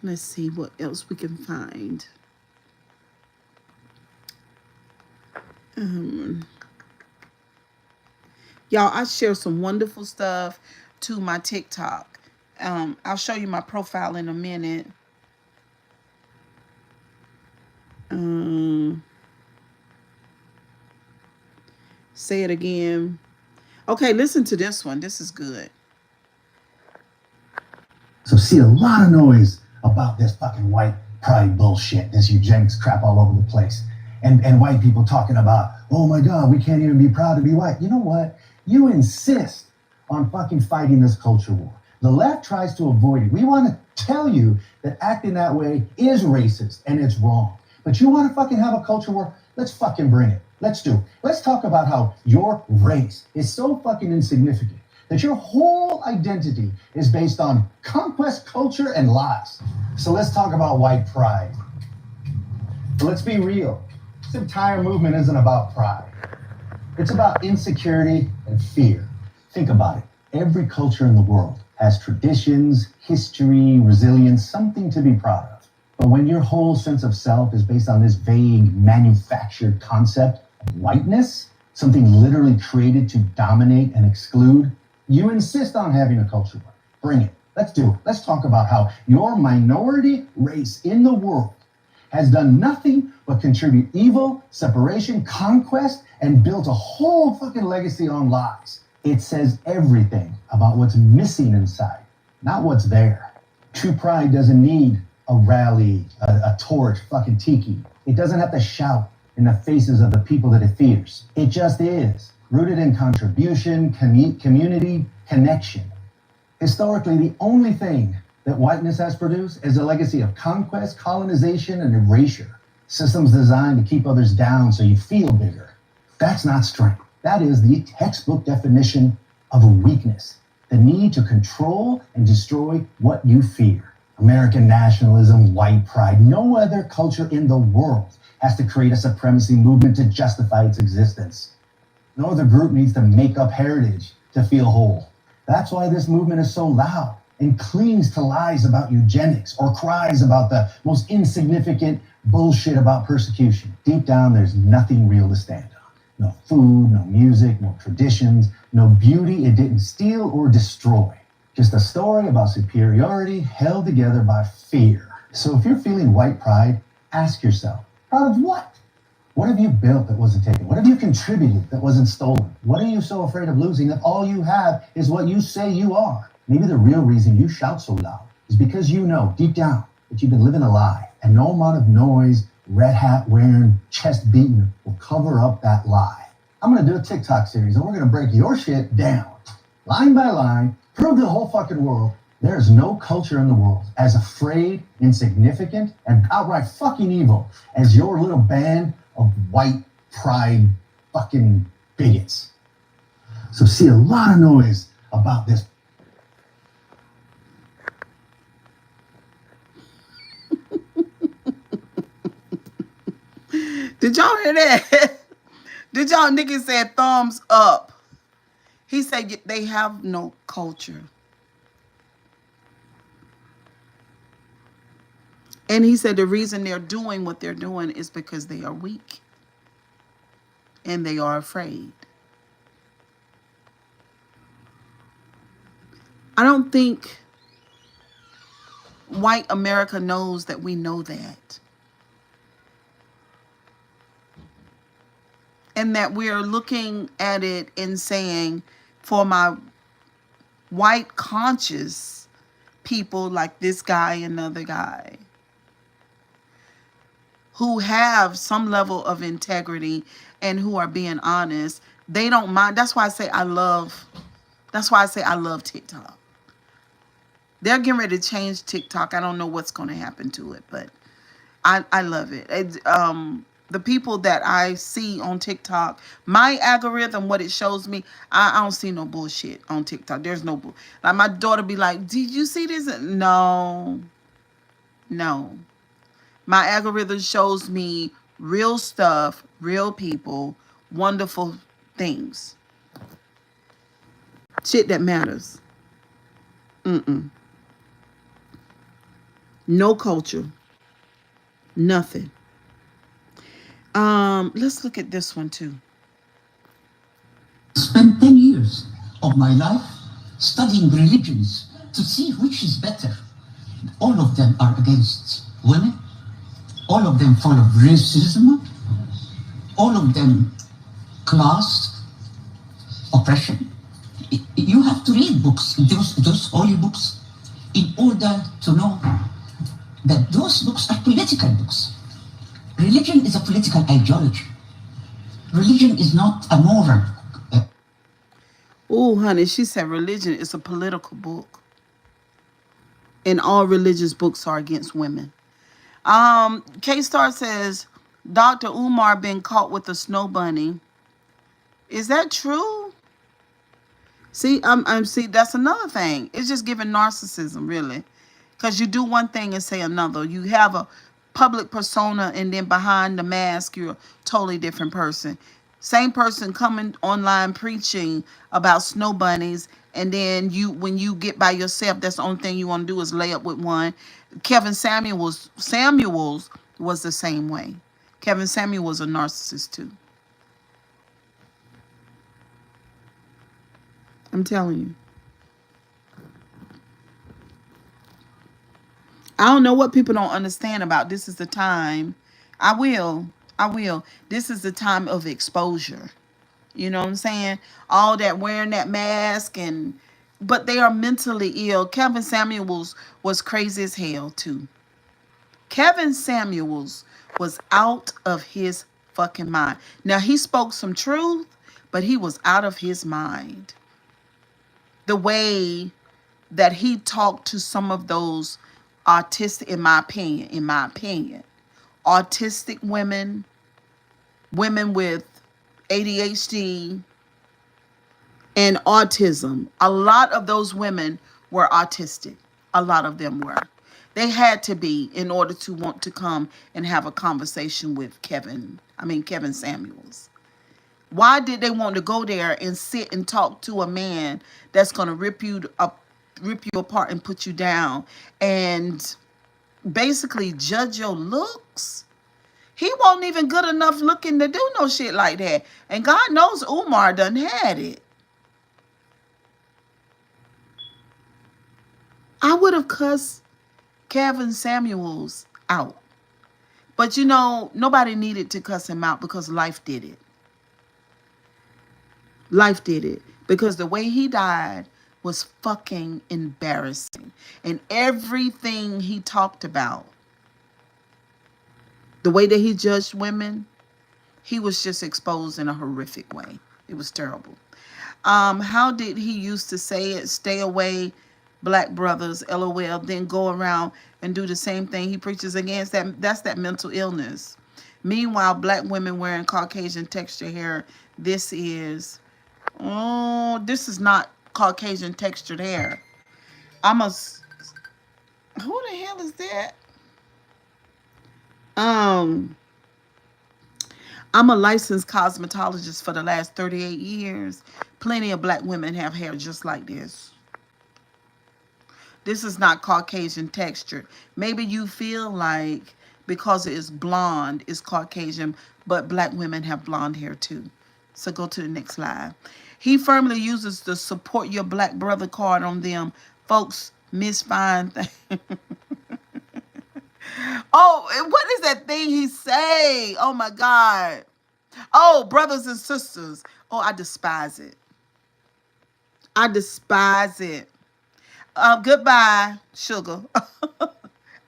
Let's see what else we can find. Y'all, I share some wonderful stuff to my TikTok. I'll show you my profile in a minute. Say it again. Okay, listen to this one. This is good. So see a lot of noise about this fucking white pride bullshit, this eugenics crap all over the place. And white people talking about, oh my God, we can't even be proud to be white. You know what? You insist on fucking fighting this culture war. The left tries to avoid it. We want to tell you that acting that way is racist and it's wrong. But you want to fucking have a culture war? Let's fucking bring it. Let's do it. Let's talk about how your race is so fucking insignificant that your whole identity is based on conquest culture and lies. So let's talk about white pride. But let's be real. This entire movement isn't about pride. It's about insecurity and fear. Think about it. Every culture in the world has traditions, history, resilience, something to be proud of. But when your whole sense of self is based on this vague, manufactured concept of whiteness, something literally created to dominate and exclude, you insist on having a culture war. Bring it. Let's do it. Let's talk about how your minority race in the world has done nothing but contribute evil, separation, conquest, and built a whole fucking legacy on lies. It says everything about what's missing inside, not what's there. True pride doesn't need a rally, a torch, fucking tiki. It doesn't have to shout in the faces of the people that it fears. It just is, rooted in contribution, community, connection. Historically, the only thing that whiteness has produced is a legacy of conquest, colonization, and erasure. Systems designed to keep others down so you feel bigger. That's not strength. That is the textbook definition of a weakness. The need to control and destroy what you fear. American nationalism, white pride, no other culture in the world has to create a supremacy movement to justify its existence. No other group needs to make up heritage to feel whole. That's why this movement is so loud and clings to lies about eugenics or cries about the most insignificant bullshit about persecution. Deep down, there's nothing real to stand on. No food, no music, no traditions, no beauty it didn't steal or destroy. Just a story about superiority held together by fear. So if you're feeling white pride, ask yourself, proud of what? What have you built that wasn't taken? What have you contributed that wasn't stolen? What are you so afraid of losing if all you have is what you say you are? Maybe the real reason you shout so loud is because you know deep down that you've been living a lie, and no amount of noise, red hat wearing, chest beating will cover up that lie. I'm going to do a TikTok series and we're going to break your shit down, line by line, prove to the whole fucking world there is no culture in the world as afraid, insignificant, and outright fucking evil as your little band of white pride fucking bigots. So see a lot of noise about this. Did y'all hear that? Did y'all niggas say thumbs up? He said they have no culture. And he said the reason they're doing what they're doing is because they are weak. And they are afraid. I don't think white America knows that we know that. And that we're looking at it and saying, for my white conscious people like this guy and another guy who have some level of integrity and who are being honest, They don't mind. That's why I say I love. That's why I say I love TikTok. They're getting ready to change TikTok. I don't know what's going to happen to it, but I love it. The people that I see on TikTok, my algorithm, what it shows me, I don't see no bullshit on TikTok. There's no bull. Like my daughter be like, "Did you see this?" No, no. My algorithm shows me real stuff, real people, wonderful things, shit that matters. Mm-mm. No culture, nothing. Let's look at this one too. Spent 10 years of my life studying religions to see which is better. All of them are against women. All of them full of racism. All of them class oppression. You have to read books, those holy books, in order to know that those books are political books. Religion is a political ideology. Religion is not a moral. Oh, honey, she said religion is a political book, and all religious books are against women. K Star says Dr. Umar been caught with a snow bunny. Is that true? See, I'm see that's another thing. It's just giving narcissism, really, because you do one thing and say another. You have a public persona, and then behind the mask, you're a totally different person. Same person coming online preaching about snow bunnies, and then when you get by yourself, that's the only thing you want to do is lay up with one. Kevin Samuels was the same way. Kevin Samuel was a narcissist too. I'm telling you. I don't know what people don't understand about this is the time. I will. I will. This is the time of exposure. You know what I'm saying? All that wearing that mask and but they are mentally ill. Kevin Samuels was crazy as hell too. Kevin Samuels was out of his fucking mind. Now he spoke some truth, but he was out of his mind. The way that he talked to some of those autistic, in my opinion, autistic women, women with ADHD and autism. A lot of those women were autistic. A lot of them were. They had to be in order to want to come and have a conversation with Kevin Samuels. Why did they want to go there and sit and talk to a man that's going to rip you apart and put you down and basically judge your looks? He wasn't even good enough looking to do no shit like that. And God knows Umar done had it. I would have cussed Kevin Samuels out. But nobody needed to cuss him out because life did it. Life did it. Because the way he died was fucking embarrassing. And everything he talked about, the way that he judged women, he was just exposed in a horrific way. It was terrible. How did he used to say it? Stay away, black brothers, LOL, then go around and do the same thing he preaches against. That's that mental illness. Meanwhile, black women wearing Caucasian texture hair, this is not Caucasian textured hair. Who the hell is that? Um, I'm a licensed cosmetologist for the last 38 years. Plenty of black women have hair just like this. This is not Caucasian textured. Maybe you feel like because it is blonde, it's Caucasian, but black women have blonde hair too. So go to the next slide. He firmly uses the support your black brother card on them. Folks misfind things. Oh, what is that thing he say? Oh my God. Oh, brothers and sisters. Oh, I despise it. I despise it. Goodbye, sugar.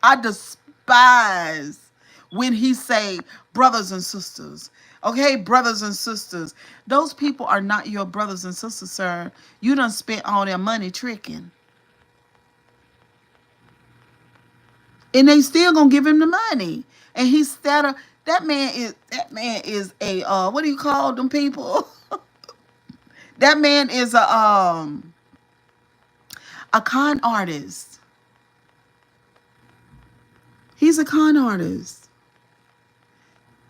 I despise when he say brothers and sisters. Okay, brothers and sisters. Those people are not your brothers and sisters, sir. You done spent all their money tricking. And they still gonna give him the money. And he's that man is a what do you call them people? That man is a con artist. He's a con artist.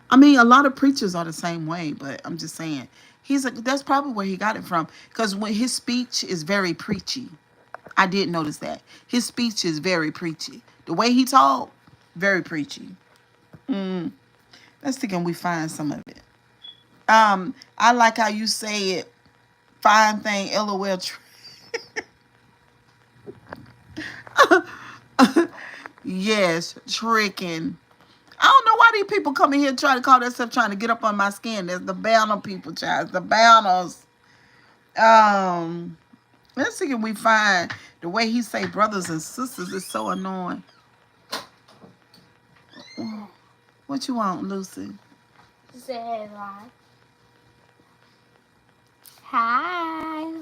I mean, a lot of preachers are the same way, but I'm just saying that's probably where he got it from. Because when his speech is very preachy, I did notice that his speech is very preachy. The way he talk, very preachy. Let's see can we find some of it. I like how you say it. Fine thing, LOL. Yes, tricking. I don't know why these people come in here trying to call themselves trying to get up on my skin. There's the banner people, child. The banners. Um, let's see if we find the way he say brothers and sisters is so annoying. What you want, Lucy? Say hi. Hi.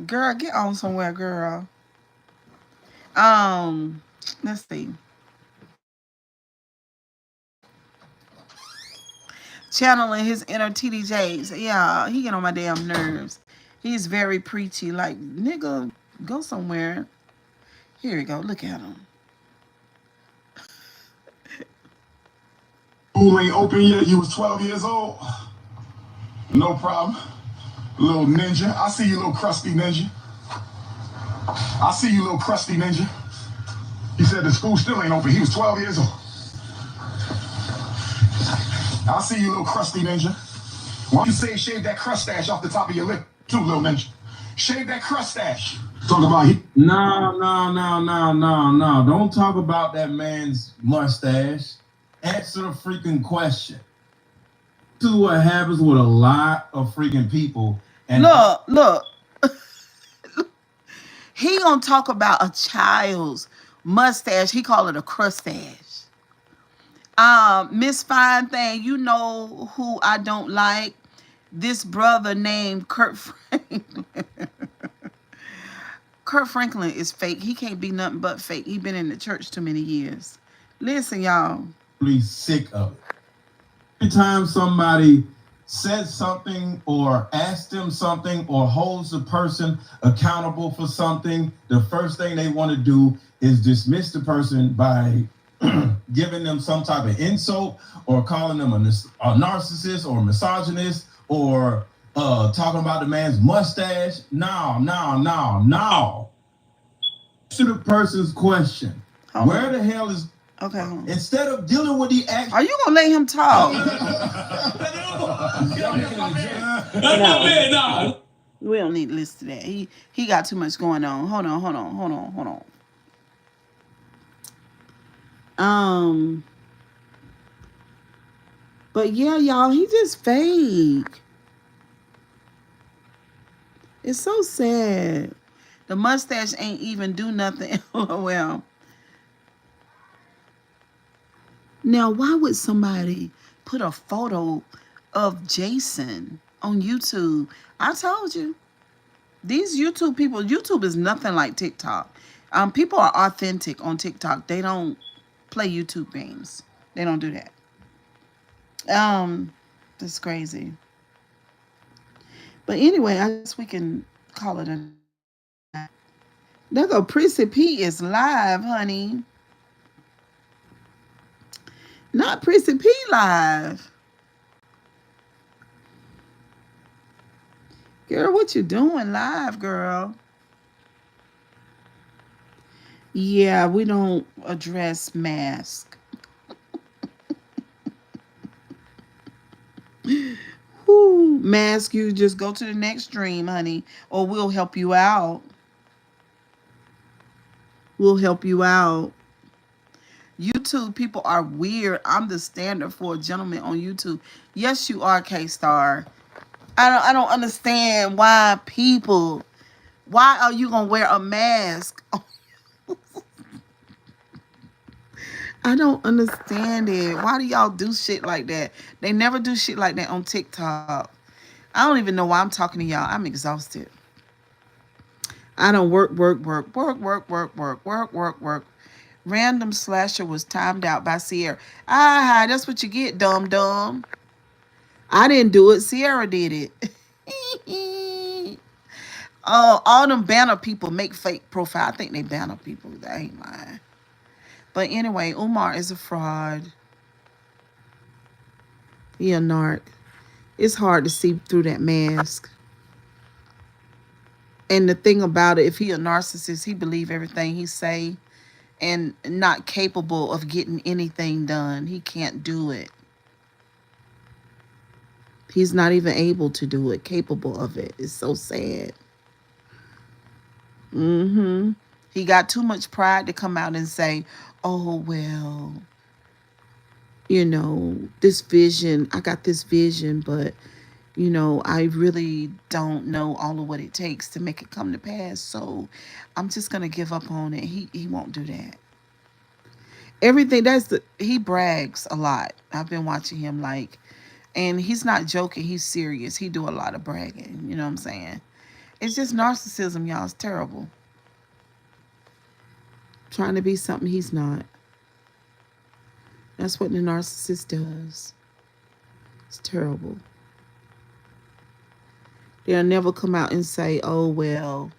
Girl, get on somewhere, girl. Let's see. Channeling his inner TDJs. Yeah, he get on my damn nerves. He's very preachy. Like, nigga, go somewhere. Here we go. Look at him. School ain't open yet. You was 12 years old. No problem. Little ninja. I see you, little crusty ninja. I see you, little crusty ninja. He said the school still ain't open. He was 12 years old. I see you, little crusty ninja. Why don't you say shave that crustache off the top of your lip, too, little ninja? Shave that crustache. Talk about he. No. Don't talk about that man's mustache. Answer the freaking question. This is what happens with a lot of freaking people. And Look. He gonna talk about a child's mustache. He call it a crustache. Miss Fine Thing, you know who I don't like? This brother named Kurt Franklin. Kurt Franklin is fake. He can't be nothing but fake. He been in the church too many years. Listen, y'all. really sick of it. Every time somebody says something or asks them something or holds the person accountable for something, the first thing they want to do is dismiss the person by giving them some type of insult or calling them a narcissist or a misogynist or talking about the man's mustache. No. To the person's question, where the hell is... Okay, hold on. Instead of dealing with the action... Are you gonna let him talk? No. We don't need to listen to that. He got too much going on. Hold on. But yeah, y'all, he just fake. It's so sad. The mustache ain't even do nothing. Well, now why would somebody put a photo of Jason on YouTube? I told you. These YouTube people, YouTube is nothing like TikTok. People are authentic on TikTok. They don't play YouTube games. They don't do that. That's crazy. But anyway, I guess we can call it a night. There go Prissy P is live, honey. Not Prissy P live. Girl, what you doing live, girl? Yeah, we don't address mask. Whoo, mask, you just go to the next stream, honey, or we'll help you out. We'll help you out. YouTube people are weird. I'm the standard for a gentleman on YouTube. Yes, you are, K-Star. I don't understand why are you gonna wear a mask? I don't understand it. Why do y'all do shit like that? They never do shit like that on TikTok. I don't even know why I'm talking to y'all. I'm exhausted. I don't work. Random slasher was timed out by Sierra. Ah, that's what you get, dumb dumb. I didn't do it. Sierra did it. Oh, all them banner people make fake profile. I think they banner people. That ain't lying. But anyway, Umar is a fraud. He a narc. It's hard to see through that mask. And the thing about it, if he a narcissist, he believe everything he say and not capable of getting anything done. He can't do it. He's not even able to do it, capable of it. It's so sad. He got too much pride to come out and say, oh, well, this vision, I got this vision, but, I really don't know all of what it takes to make it come to pass. So I'm just going to give up on it. He won't do that. Everything he brags a lot. I've been watching him and he's not joking. He's serious. He do a lot of bragging. You know what I'm saying? It's just narcissism, y'all. It's terrible. Trying to be something he's not. That's what the narcissist does. It's terrible. They'll never come out and say, oh, well,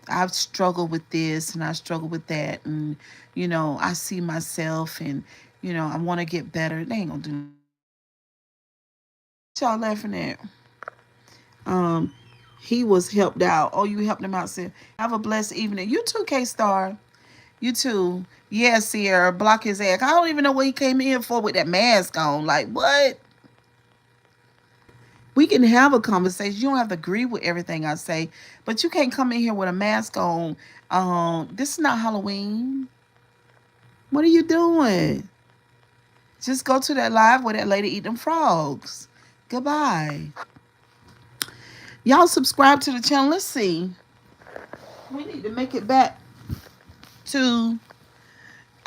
I've struggled with this and I struggle with that. And, I see myself and, I want to get better. They ain't going to do nothing. What y'all laughing at? He was helped out. Oh, you helped him out, Sierra. Have a blessed evening. You too, K-Star. You too. Yeah, Sierra. Block his ass. I don't even know what he came in for with that mask on. Like, what? We can have a conversation. You don't have to agree with everything I say, but you can't come in here with a mask on. This is not Halloween. What are you doing? Just go to that live where that lady eat them frogs. Goodbye. Y'all subscribe to the channel. Let's see. We need to make it back to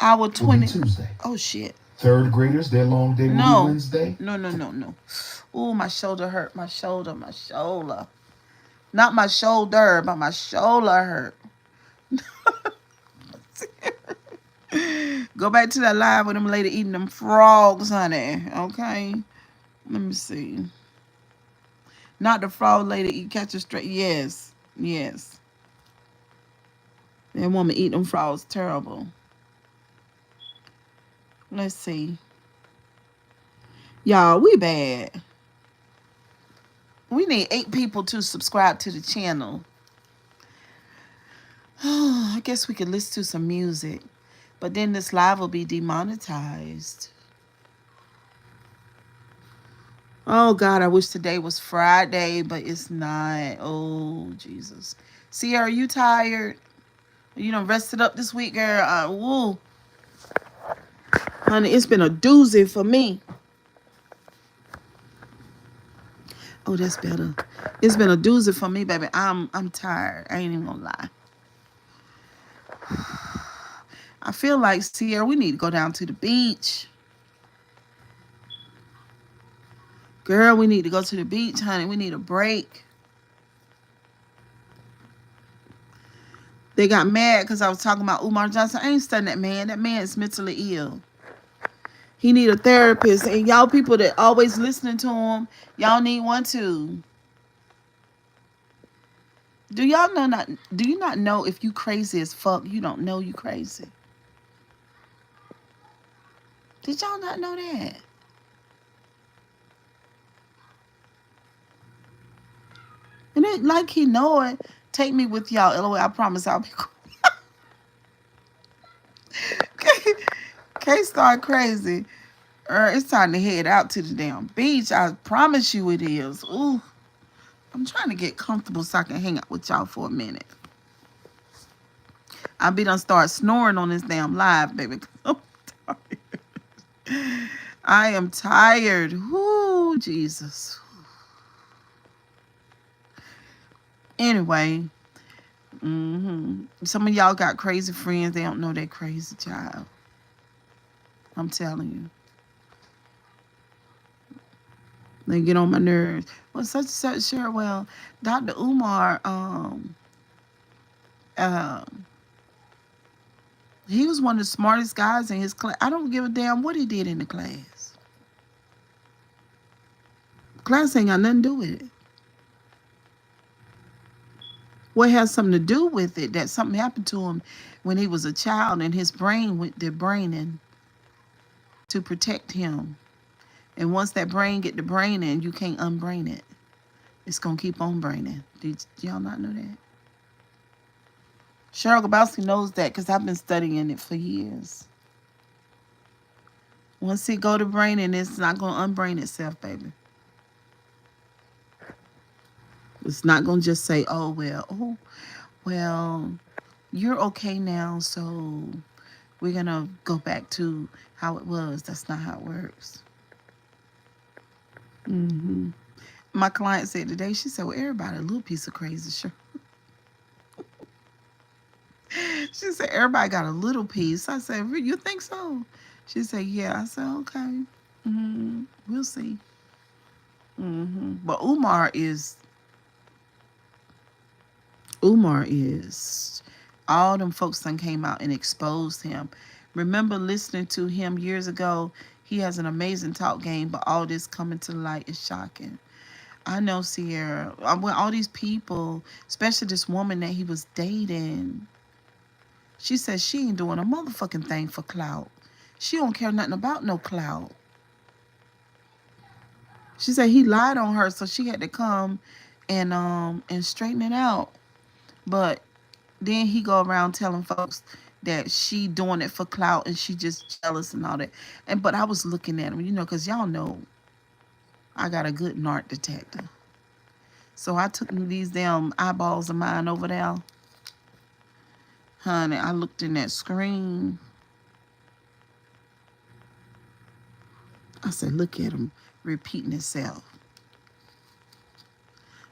our 20. Tuesday. Oh, shit. Third graders, their long day will be Wednesday. No. Oh, my shoulder hurt. My shoulder. Not my shoulder, but my shoulder hurt. Go back to that live with them lady eating them frogs, honey. Okay? Let me see. Not the frog lady eat catch a straight. Yes. That woman eat them frogs. Terrible. Let's see. Y'all, we bad. We need 8 people to subscribe to the channel. I guess we could listen to some music. But then this live will be demonetized. Oh, God, I wish today was Friday, but it's not. Oh, Jesus. Sierra, are you tired? You done rested up this week, girl? Woo. Honey, it's been a doozy for me. Oh, that's better. It's been a doozy for me, baby. I'm tired. I ain't even gonna lie. I feel like, Sierra, we need to go down to the beach. Girl, we need to go to the beach, honey. We need a break. They got mad because I was talking about Umar Johnson. I ain't studying that man. That man is mentally ill. He need a therapist. And y'all people that always listening to him, y'all need one too. Do you not know if you crazy as fuck, you don't know you crazy? Did y'all not know that? And it like he know it. Take me with y'all. LOL, I promise I'll be cool. K-Star crazy. It's time to head out to the damn beach. I promise you it is. Ooh. I'm trying to get comfortable so I can hang out with y'all for a minute. I'll be done start snoring on this damn live, baby. I'm tired. I am tired. Ooh, Jesus. Anyway. Some of y'all got crazy friends. They don't know they're crazy, child. I'm telling you. They get on my nerves. Well, such and such, sure. Well, Dr. Umar, um, he was one of the smartest guys in his class. I don't give a damn what he did in the class. Class ain't got nothing to do with it. What has something to do with it? That something happened to him when he was a child, and his brain went to braining to protect him. And once that brain get the braining, you can't unbrain it. It's gonna keep on braining. Did y'all not know that? Cheryl Grabowski knows that because I've been studying it for years. Once it go to braining, it's not gonna unbrain itself, baby. It's not gonna just say, well, you're okay now, so we're gonna go back to how it was. That's not how it works. Hmm. My client said today, she said, well, everybody a little piece of crazy, sure. She said, everybody got a little piece. I said, you think so? She said, yeah. I said, okay. We'll see. But Umar is, all them folks done came out and exposed him. Remember listening to him years ago? He has an amazing talk game, but all this coming to light is shocking. I know, Sierra. When all these people, especially this woman that he was dating, she says she ain't doing a motherfucking thing for clout. She don't care nothing about no clout. She said he lied on her, so she had to come and straighten it out. But then he go around telling folks that she doing it for clout and she just jealous and all that. And but I was looking at him, because y'all know I got a good narc detector. So I took these damn eyeballs of mine over there. Honey, I looked in that screen. I said, look at him repeating himself.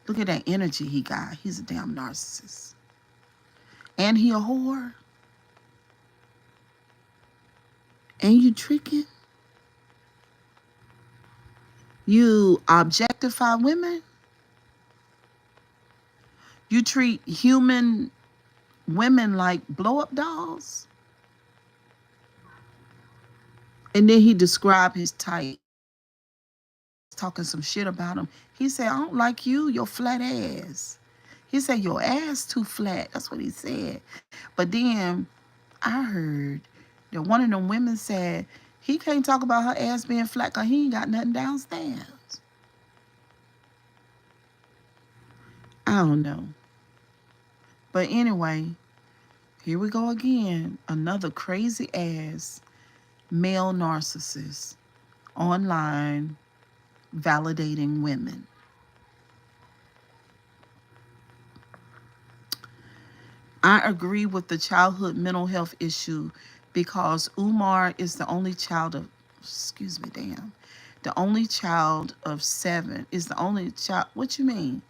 Look at that energy he got. He's a damn narcissist. And he a whore. And you tricking. You objectify women. You treat human women like blow-up dolls. And then he described his type, talking some shit about him. He said, I don't like you, your flat ass. He said, your ass too flat. That's what he said. But then I heard that one of them women said, he can't talk about her ass being flat because he ain't got nothing downstairs. I don't know. But anyway, here we go again. Another crazy ass male narcissist online validating women. I agree with the childhood mental health issue because Umar is the only child of, the only child of 7, is the only child, what you mean?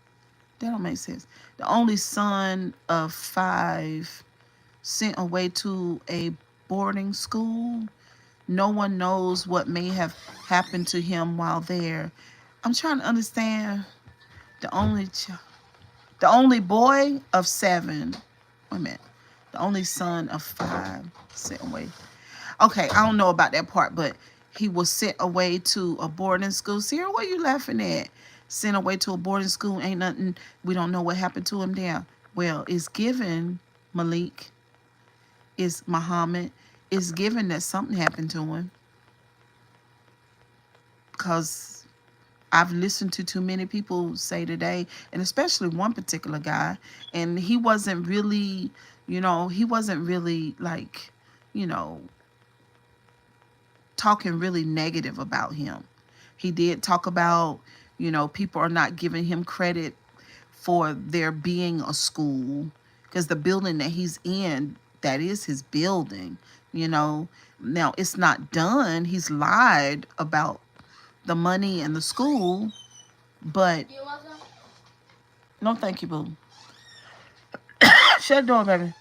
That don't make sense. The only son of 5 sent away to a boarding school. No one knows what may have happened to him while there. I'm trying to understand. The only boy of 7. Wait a minute. The only son of 5 sent away. Okay, I don't know about that part, but he was sent away to a boarding school. Sierra, what are you laughing at? Sent away to a boarding school, ain't nothing. We don't know what happened to him there. Well, it's given, Malik, is Muhammad, it's given that something happened to him. Because I've listened to too many people say today, and especially one particular guy, and he wasn't really, like, talking really negative about him. He did talk about, people are not giving him credit for there being a school because the building that he's in, that is his building, Now, it's not done. He's lied about the money and the school, but no, thank you, boo. Shut the door, baby.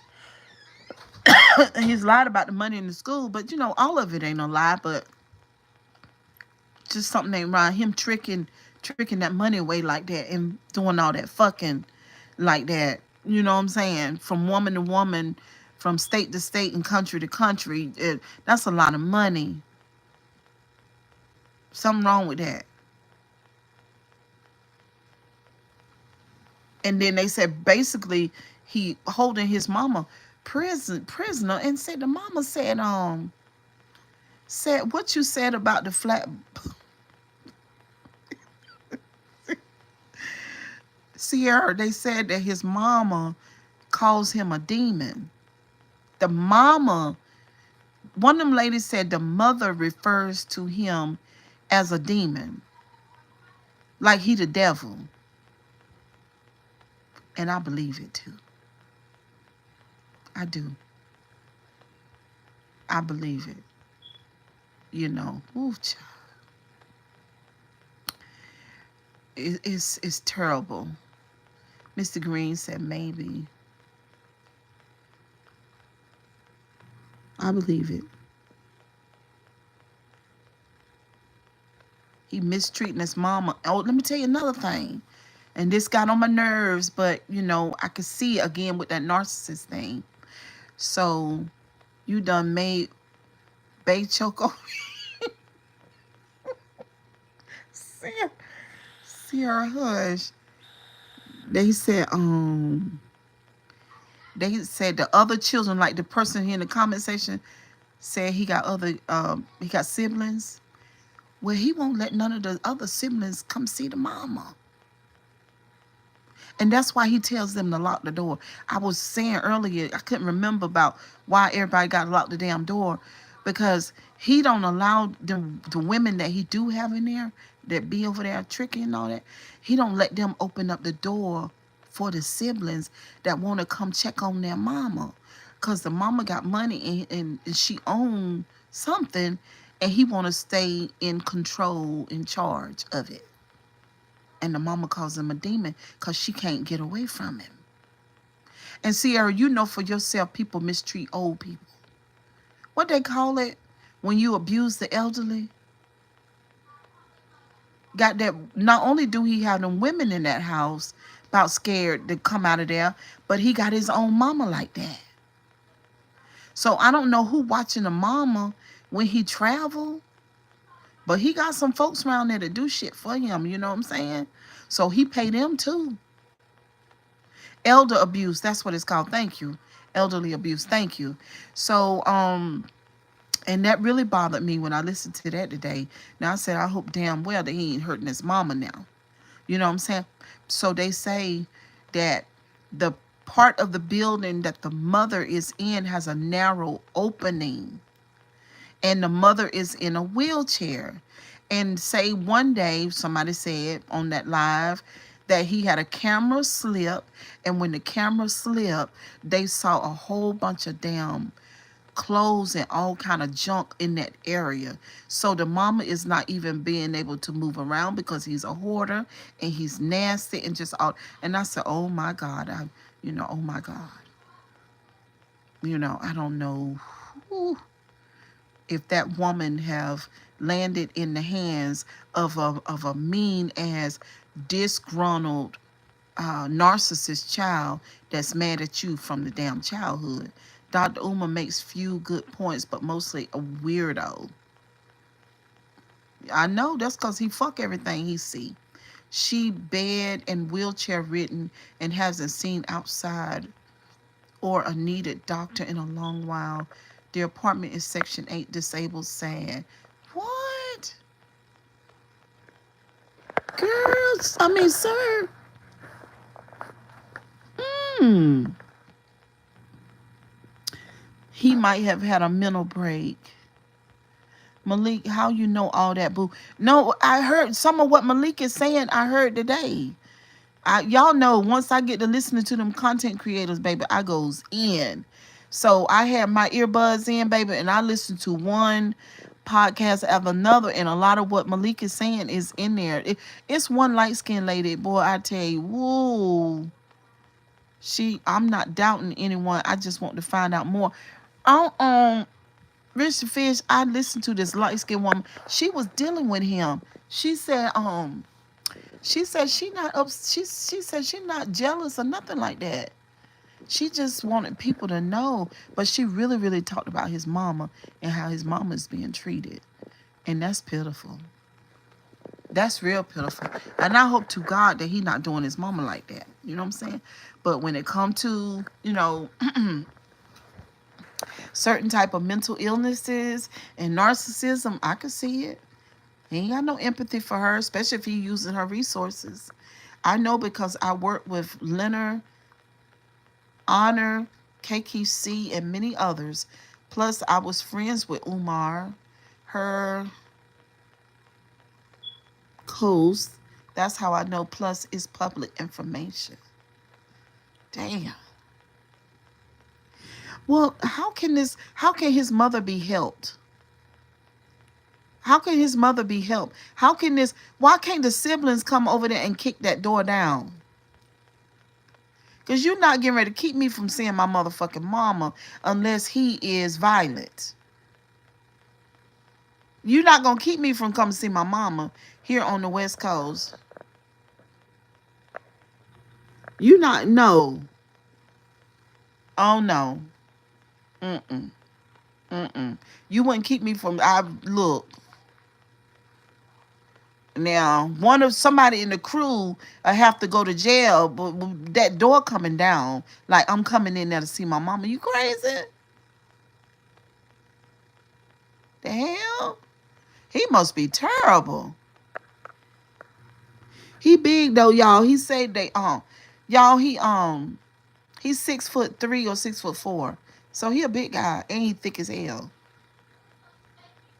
He's lied about the money in the school, but all of it ain't no lie, but just something ain't right. Him tricking that money away like that and doing all that fucking like that. You know what I'm saying? From woman to woman, from state to state and country to country. That's a lot of money. Something wrong with that. And then they said basically he holding his mama prisoner and said the mama said what you said about the flat. Sierra, they said that his mama calls him a demon. The mama, one of them ladies said the mother refers to him as a demon, like he the devil. And I believe it too. I do. I believe it. Ooh, child. It's terrible. Mr. Green said maybe. I believe it. He mistreating his mama. Oh, let me tell you another thing. And this got on my nerves, but I could see again with that narcissist thing. So you done made Bay choke on me. Sierra Hush. They said the other children, like the person here in the comment section said he got siblings. Well, he won't let none of the other siblings come see the mama. And that's why he tells them to lock the door. I was saying earlier, I couldn't remember about why everybody got to lock the damn door. Because he don't allow the women that he do have in there, that be over there tricking and all that, he don't let them open up the door for the siblings that want to come check on their mama. Because the mama got money and she owned something, and he want to stay in control, in charge of it. And the mama calls him a demon because she can't get away from him. And Sierra, for yourself, people mistreat old people. What they call it when you abuse the elderly? Got that? Not only do he have them women in that house about scared to come out of there, but he got his own mama like that. So I don't know who watching the mama when he travel, but he got some folks around there to do shit for him. You know what I'm saying? So he pay them too. Elder abuse, that's what it's called. Thank you. Elderly abuse. Thank you. So, and that really bothered me when I listened to that today. Now I said, I hope damn well that he ain't hurting his mama now. You know what I'm saying? So they say that the part of the building that the mother is in has a narrow opening. And the mother is in a wheelchair. And say one day, somebody said on that live, that he had a camera slip. And when the camera slipped, they saw a whole bunch of damn clothes and all kind of junk in that area. So the mama is not even being able to move around because he's a hoarder and he's nasty and just all. And I said, oh my God, oh my God. I don't know if that woman have landed in the hands of a mean ass, disgruntled narcissist child that's mad at you from the damn childhood. Dr. Umar makes few good points, but mostly a weirdo. I know that's because he fuck everything he see. She bed and wheelchair ridden and hasn't seen outside or a needed doctor in a long while. Their apartment is Section 8 disabled, sad. What? Girls, sir. He might have had a mental break. Malik, how you know all that, boo? No, I heard some of what Malik is saying. I heard today. Y'all know once I get to listening to them content creators, baby, I goes in. So I had my earbuds in, baby, and I listened to one podcast after another, and a lot of what Malik is saying is in there. It's one light-skinned lady, boy, I tell you, whoa. I'm not doubting anyone. I just want to find out more. On Richard Fish, I listened to this light skinned woman. She was dealing with him. She said, she not up. She said she not jealous or nothing like that. She just wanted people to know, but she really, really talked about his mama and how his mama is being treated, and that's pitiful. That's real pitiful. And I hope to God that he not doing his mama like that. You know what I'm saying? But when it come to, certain type of mental illnesses and narcissism, I could see it. He ain't got no empathy for her, especially if he using her resources. I know because I work with Leonard, Honor, KQC, and many others. Plus, I was friends with Umar, her host. That's how I know. Plus, it's public information. Damn. Well, how can his mother be helped? How can his mother be helped? Why can't the siblings come over there and kick that door down? Because you're not getting ready to keep me from seeing my motherfucking mama unless he is violent. You're not going to keep me from coming to see my mama here on the West Coast. You not, no. Oh, no. Mm-mm. Mm-mm. You wouldn't keep me from, look. Now, somebody in the crew have to go to jail, but that door coming down, like I'm coming in there to see my mama. You crazy? The hell? He must be terrible. He big though, y'all. He said y'all, he's 6'3" or 6'4". So he a big guy and he thick as hell.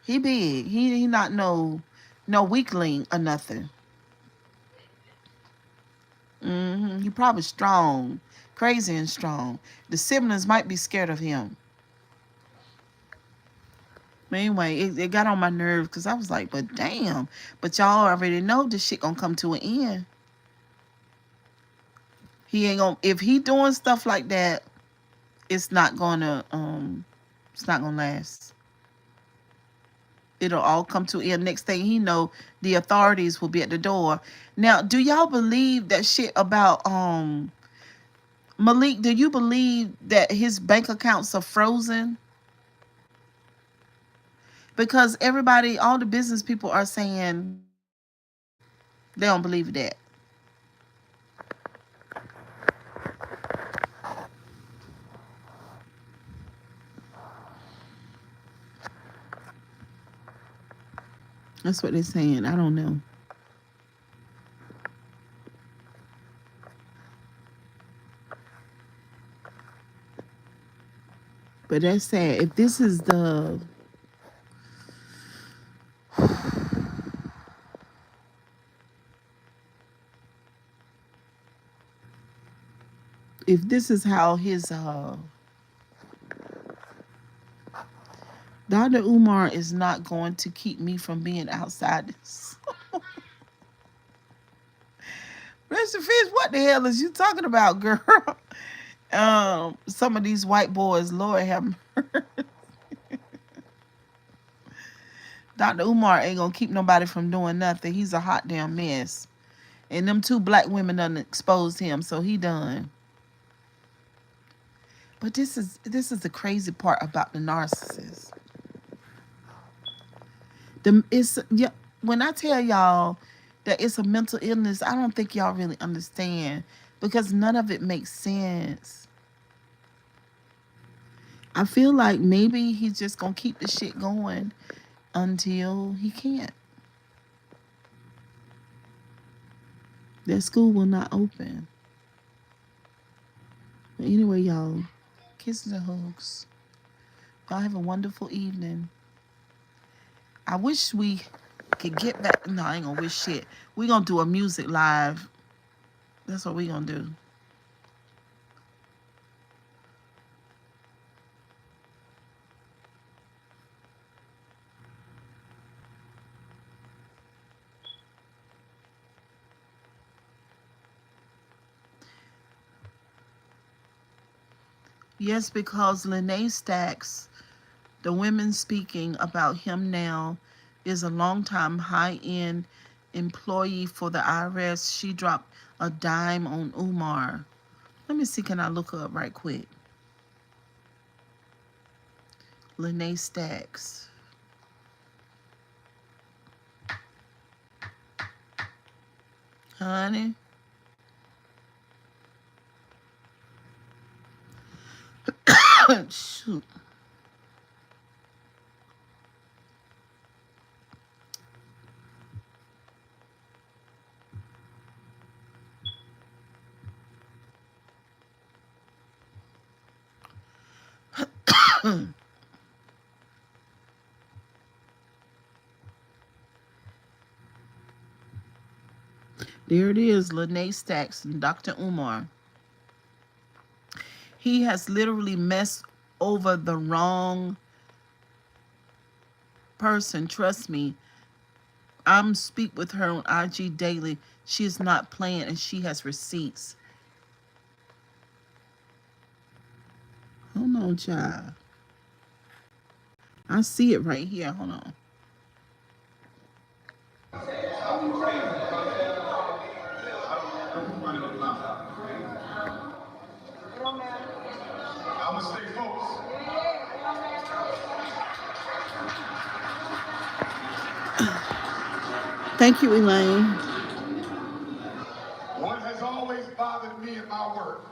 He big. He not no weakling or nothing. He probably strong, crazy and strong. The siblings might be scared of him. But anyway, it got on my nerves because I was like, but damn. But y'all already know this shit gonna come to an end. He ain't gonna, if he doing stuff like that, it's not gonna last. It'll all come to an end. Next thing he know, the authorities will be at the door. Now, do y'all believe that shit about Malik? Do you believe that his bank accounts are frozen? Because everybody, all the business people are saying they don't believe that. That's what they're saying. I don't know. But that's sad. If this is how his Dr. Umar is not going to keep me from being outside this. Mr. Fish, what the hell is you talking about, girl? Some of these white boys, Lord have mercy. Dr. Umar ain't gonna keep nobody from doing nothing. He's a hot damn mess. And them two black women done exposed him, so he done. But this is the crazy part about the narcissist. When I tell y'all that it's a mental illness, I don't think y'all really understand because none of it makes sense. I feel like maybe he's just gonna keep the shit going until he can't. That school will not open. But anyway, y'all, kisses and hugs. Y'all have a wonderful evening. I wish we could get back. No, I ain't gonna wish shit. We gonna do a music live. That's what we gonna do. Yes, because Lene Stacks, the women speaking about him now, is a longtime high-end employee for the IRS. She dropped a dime on Umar. Let me see, can I look her up right quick? Lene Stacks. Honey. Shoot. There it is, Lene Stacks and Dr. Umar. He has literally messed over the wrong person. Trust me. I'm speak with her on IG daily. She is not playing and she has receipts. Hold on, child. I see it right here. Hold on. I'ma stay focused. Thank you, Elaine. What has always bothered me in my work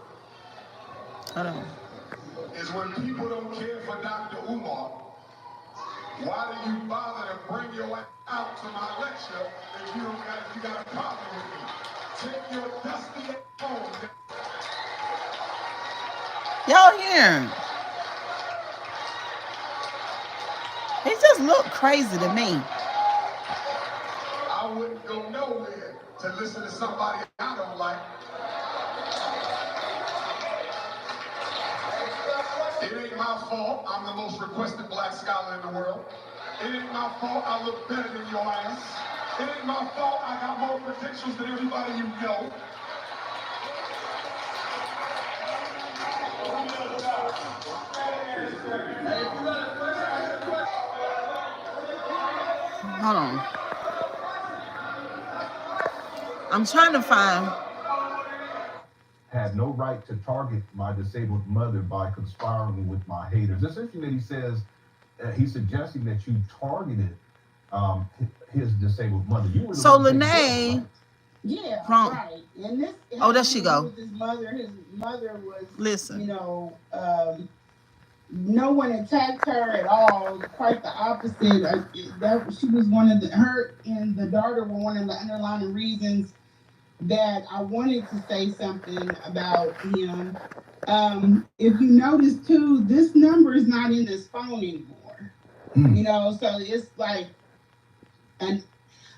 Hold on. is when people don't care for Dr. Umar. Why do you bother to bring your ass out to my lecture if you got a problem with me? Take your dusty ass home. Y'all here. He just look crazy to me. I wouldn't go nowhere to listen to somebody I don't like. It ain't my fault I'm the most requested black scholar in the world. It ain't my fault I look better than your ass. It ain't my fault I got more credentials than everybody you know. Hold on. I'm trying to find. Had no right to target my disabled mother by conspiring with my haters. Essentially, he's suggesting that you targeted his disabled mother. You were the So one taking care of her, Lene. right? Yeah, Wrong. right. And this Oh, there had she to do go. with his mother was, Listen. no one attacked her at all. Quite the opposite. That she was one of her and the daughter were one of the underlying reasons that I wanted to say something about him. If you notice too, this number is not in this phone anymore. So it's like an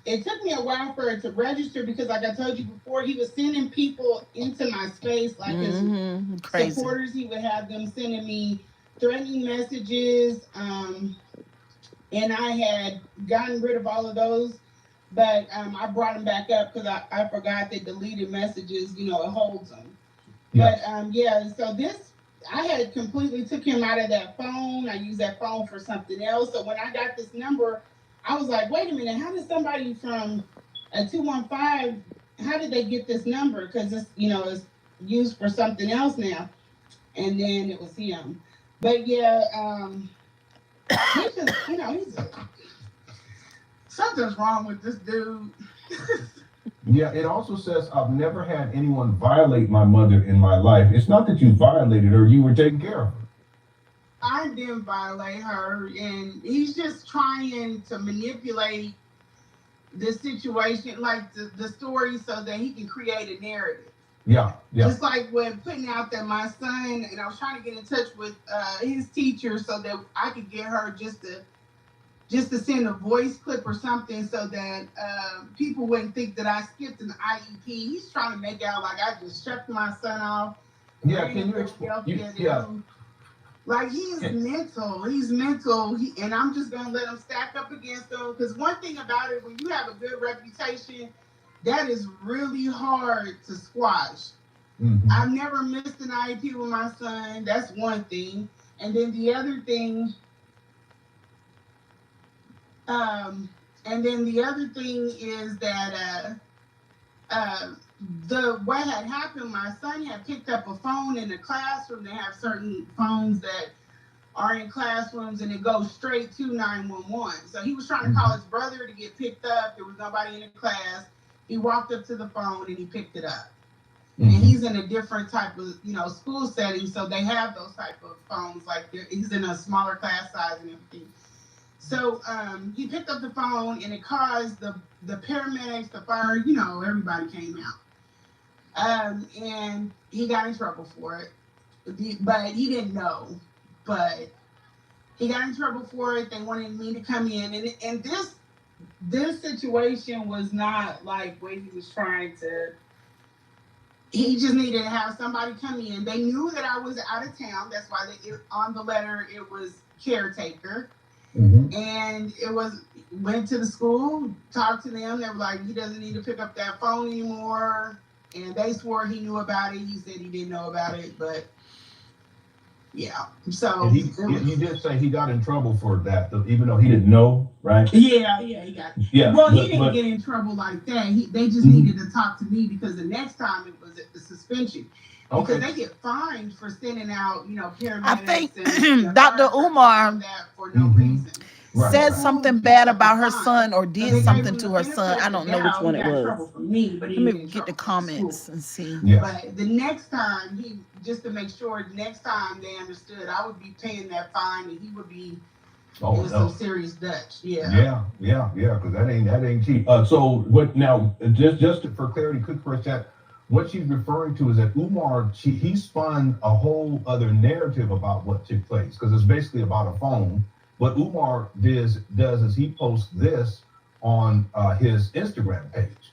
it took me a while for it to register because, like I told you before, he was sending people into my space, like his supporters. He would have them sending me threatening messages, and I had gotten rid of all of those, but I brought them back up because I forgot that deleted messages, it holds them. Yes. But so this. I had completely took him out of that phone. I used that phone for something else. So when I got this number, I was like, wait a minute, how did somebody from a 215, how did they get this number? Because it's used for something else now. And then it was him. But he's just, something's wrong with this dude. Yeah, it also says I've never had anyone violate my mother in my life. It's not that you violated her, you were taking care of her. I didn't violate her, and he's just trying to manipulate the situation, like the story, so that he can create a narrative. Yeah. Just like when putting out that my son, and I was trying to get in touch with his teacher so that I could get her just to send a voice clip or something so that people wouldn't think that I skipped an IEP. He's trying to make out like I just shut my son off. Yeah, can you explain? Like he's mental. He's mental. And I'm just going to let him stack up against him. Because one thing about it, when you have a good reputation, that is really hard to squash. I've never missed an IEP with my son. That's one thing. And then the other thing, is that what had happened, my son had picked up a phone in the classroom. They have certain phones that are in classrooms and it goes straight to 911. So he was trying to call his brother to get picked up. There was nobody in the class. He walked up to the phone and he picked it up. And he's in a different type of, school setting, so they have those type of phones. Like he's in a smaller class size and everything. So he picked up the phone and it caused the paramedics, the fire, everybody came out. And he got in trouble for it, but he didn't know. But he got in trouble for it. They wanted me to come in, and this situation was not like what he was trying to. He just needed to have somebody come in. They knew that I was out of town. That's why on the letter it was caretaker. And it went to the school, talked to them. They were like, he doesn't need to pick up that phone anymore. And they swore he knew about it. He said he didn't know about it, but yeah. So and he did say he got in trouble for that, even though he didn't know, right? Yeah, he got. Yeah. Well, he didn't get in trouble like that. They just needed to talk to me because the next time it was a suspension. Because they get fined for sending out, paramedics. I think Dr. Umar for no reason. Said something bad about her son or did something to her son. I don't know which one it was. Let me get the comments and see. Yeah. But the next time, just to make sure, next time they understood, I would be paying that fine and he would be in some serious Dutch. Yeah. Yeah. Because that ain't cheap. So what now? Just for clarity, quick for chat. What she's referring to is that Umar, he spun a whole other narrative about what took place because it's basically about a phone. What Umar does is he posts this on his Instagram page.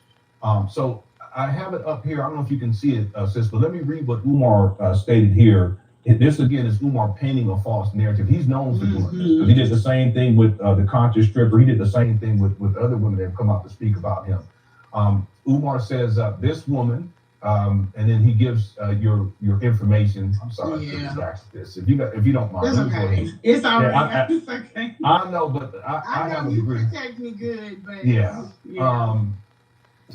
So I have it up here. I don't know if you can see it, sis, but let me read what Umar stated here. This again is Umar painting a false narrative. He's known for doing this because he did the same thing with the conscious stripper. He did the same thing with other women that have come out to speak about him. Umar says this woman. And then he gives your information. I'm sorry to distract this. If you don't mind, it's okay. It's all right. It's okay. I know, but I have a degree. Protect me good, but yeah.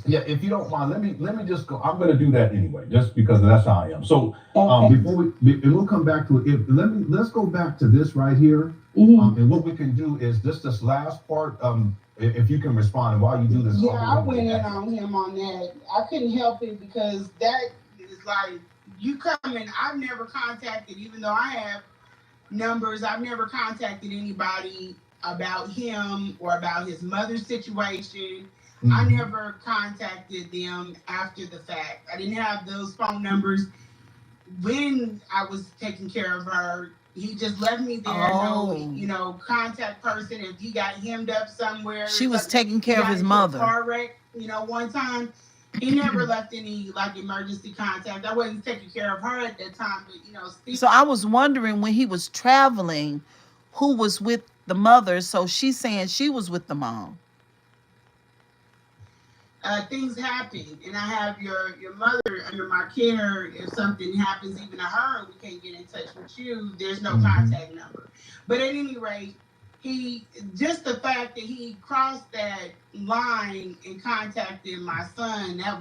If you don't mind, let me just go. I'm going to do that anyway, just because that's how I am. So before we'll come back to it. Let's go back to this right here. And what we can do is this last part. If you can respond, and while you do this, yeah, I went in on him on that. I couldn't help it because that is like you coming. I've never contacted, even though I have numbers. I've never contacted anybody about him or about his mother's situation. I never contacted them after the fact. I didn't have those phone numbers when I was taking care of her. He just left me there, contact person. If he got hemmed up somewhere. She was taking care of his mother. Car wreck, one time. He never left any emergency contact. I wasn't taking care of her at that time, but So I was wondering when he was traveling, who was with the mother. So she's saying she was with the mom. Things happen, and I have your mother under my care. If something happens even to her and we can't get in touch with you, there's no contact number. But at any rate, just the fact that he crossed that line and contacted my son, that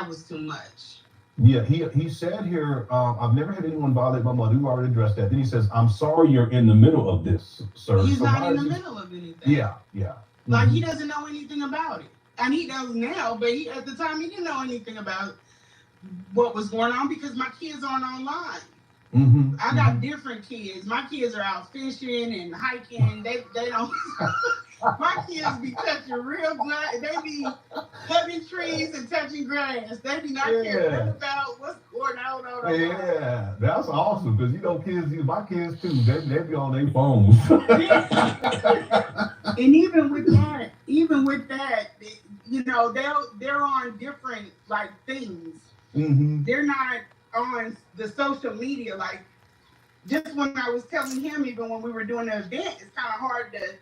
was too much. Yeah, he said here, I've never had anyone violate my mother. We've already addressed that. Then he says, I'm sorry you're in the middle of this, sir. He's not in the middle of anything. Yeah. Like he doesn't know anything about it. And he does now, but at the time he didn't know anything about what was going on because my kids aren't online. I got different kids. My kids are out fishing and hiking. They don't. My kids be touching real grass. They be cutting trees and touching grass. They be not caring about what's going on. Yeah, that's awesome because my kids too. They be on their phones. And even with that, they're on different things. They're not on the social media. Just when I was telling him, even when we were doing the event, it's kind of hard to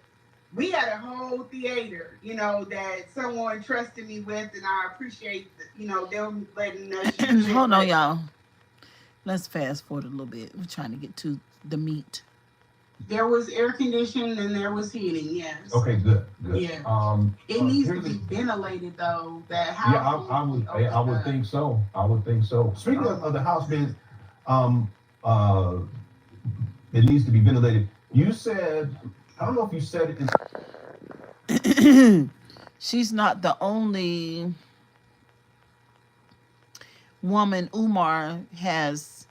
we had a whole theater, that someone trusted me with, and I appreciate, them letting us use it. Hold on, y'all. Let's fast forward a little bit. We're trying to get to the meat. There was air conditioning and there was heating. Yes. Okay, good. Yeah. It needs to be ventilated though. That house. Yeah, I would think so. I would think so. Speaking of the house being, it needs to be ventilated. You said, I don't know if you said it. She's not the only woman Umar has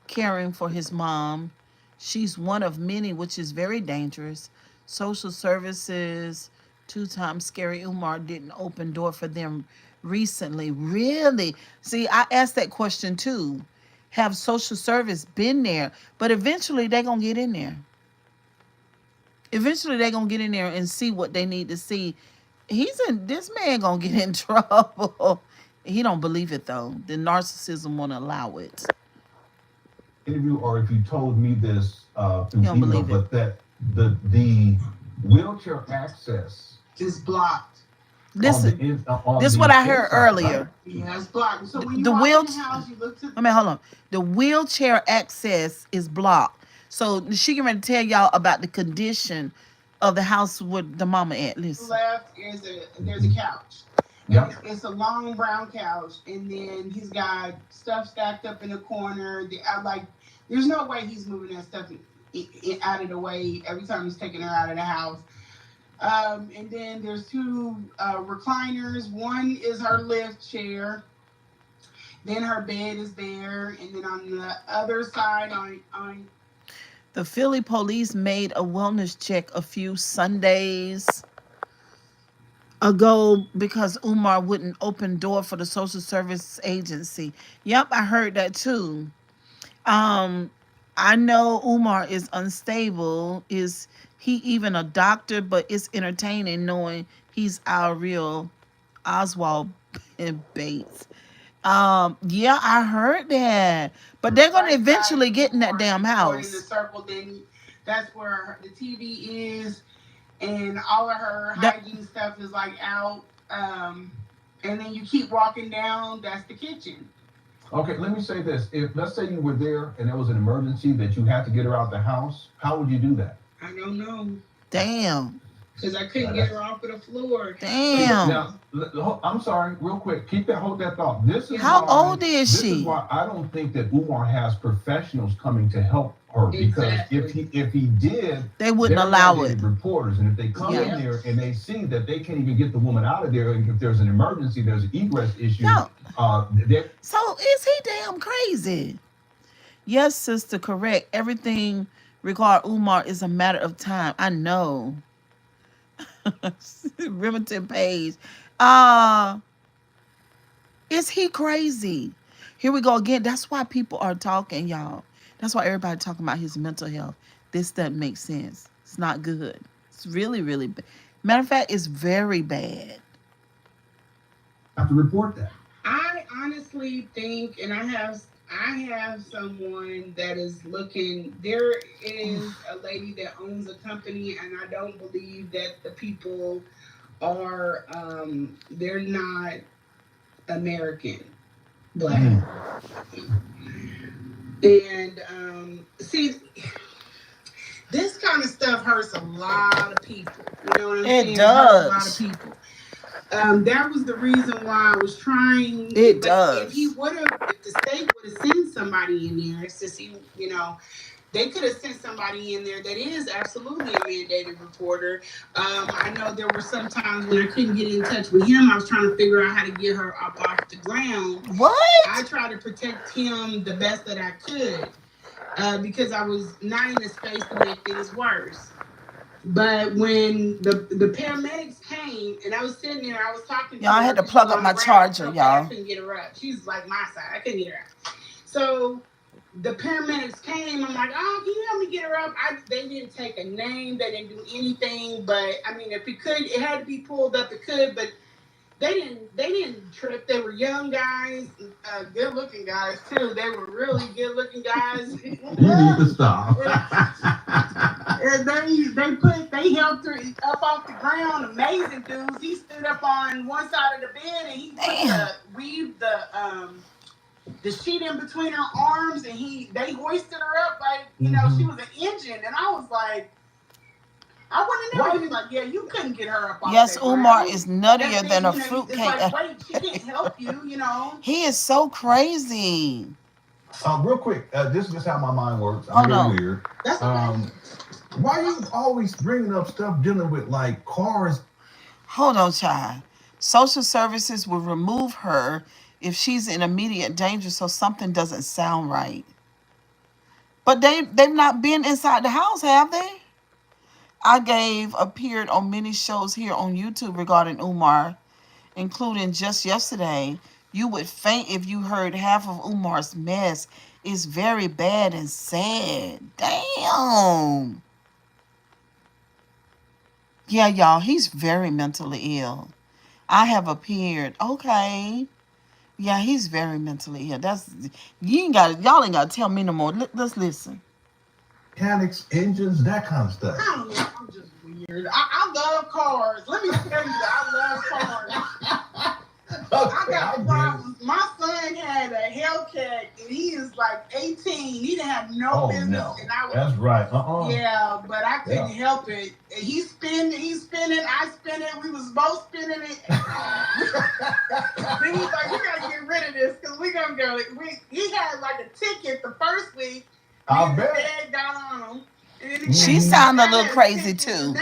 caring for his mom. She's one of many, which is very dangerous. Social services, 2 times scary Umar didn't open door for them recently. Really? See, I asked that question too. Have social service been there? But eventually they're going to get in there. Eventually they're going to get in there and see what they need to see. This man going to get in trouble. He don't believe it though. The narcissism won't allow it. Interview, or if you told me this through email, but that the wheelchair access is blocked. This is what I heard earlier. Yeah, it's blocked. So when you walk in the house, you look to. Hold on. The wheelchair access is blocked. So she can ready to tell y'all about the condition of the house with the mama at. Listen. Left there's a couch. Yeah. It's a long brown couch, and then he's got stuff stacked up in the corner. There's no way he's moving that stuff out of the way every time he's taking her out of the house. And then there's 2 recliners. One is her lift chair. Then her bed is there, and then on the other side, on the Philly police made a wellness check a few Sundays ago because Umar wouldn't open door for the social service agency. Yep, I heard that too. I know Umar is unstable. Is he even a doctor? But it's entertaining knowing he's our real Oswald Bates. Yeah, I heard that. But they're gonna eventually get in that damn house. In the circle, then that's where the TV is, and all of her hygiene stuff is out. And then you keep walking down. That's the kitchen. Okay, let me say this. If let's say you were there and there was an emergency that you had to get her out the house, how would you do that? I don't know. Damn. Because I couldn't get her off of the floor. Damn. Now, I'm sorry, real quick. Hold that thought. How old is she? This is why I don't think that Umar has professionals coming to help her. Exactly. Because if he did, they wouldn't allow it. Reporters, and if they come in there and they see that they can't even get the woman out of there, and if there's an emergency, there's an egress issue. No. So is he damn crazy? Yes, sister, correct. Everything regarding Umar is a matter of time. I know. Remington Page. Is he crazy? Here we go again. That's why people are talking, y'all. That's why everybody talking about his mental health. This doesn't make sense. It's not good. It's really, really bad. Matter of fact, it's very bad. I have to report that. I honestly think, and I have someone that is looking. There is a lady that owns a company, and I don't believe that the people are. They're not American Black. And see, this kind of stuff hurts a lot of people. You know what I'm saying? It does. It hurts a lot of people. That was the reason why I was trying. It does. If the state would have sent somebody in there to see, they could have sent somebody in there that is absolutely a mandated reporter. I know there were some times when I couldn't get in touch with him. I was trying to figure out how to get her up off the ground. What? I tried to protect him the best that I could because I was not in a space to make things worse. But when the paramedics came and I was sitting there, I was talking to her. Y'all, I had to plug up my charger, y'all. I couldn't get her up. She's like my side. I couldn't get her up. So the paramedics came. I'm like, oh, can you help me get her up? They didn't take a name. They didn't do anything. But, I mean, if it could, it had to be pulled up. It could. But They didn't trip. They were young guys, good looking guys too. They were really good looking guys. You need to stop. And they helped her up off the ground. Amazing dudes. He stood up on one side of the bed and he put the sheet in between her arms and they hoisted her up like she was an engine. And I was like, I wouldn't know. He was like, yeah, you couldn't get her up off Yes, that Umar ground. is nuttier than a It's fruitcake. like, wait, she can't help you, He is so crazy. Real quick, this is just how my mind works. Hold I'm on. really weird. That's okay. Why are you always bringing up stuff dealing with like cars? Hold on, child. Social services will remove her if she's in immediate danger, so something doesn't sound right. But they've not been inside the house, have they? I gave appeared on many shows here on YouTube regarding Umar, including just yesterday. You would faint if you heard half of Umar's mess. It's very bad and sad. Damn. Yeah, y'all, he's very mentally ill. I have appeared. Okay. Yeah, he's very mentally ill. Y'all ain't gotta tell me no more. Let's listen. Mechanics, engines, that kind of stuff. I don't know. I'm just weird. I love cars. Let me tell you, I love cars. I got problems. My son had a Hellcat, and he is like 18. He didn't have no business. No. And I was, That's right. yeah, but I couldn't help it. He's spinning, I spin it. We was both spinning it. Then he's like, we gotta get rid of this because we gonna go. He had like a ticket the first week. I bet. Dad got on him. She sounded a little crazy too.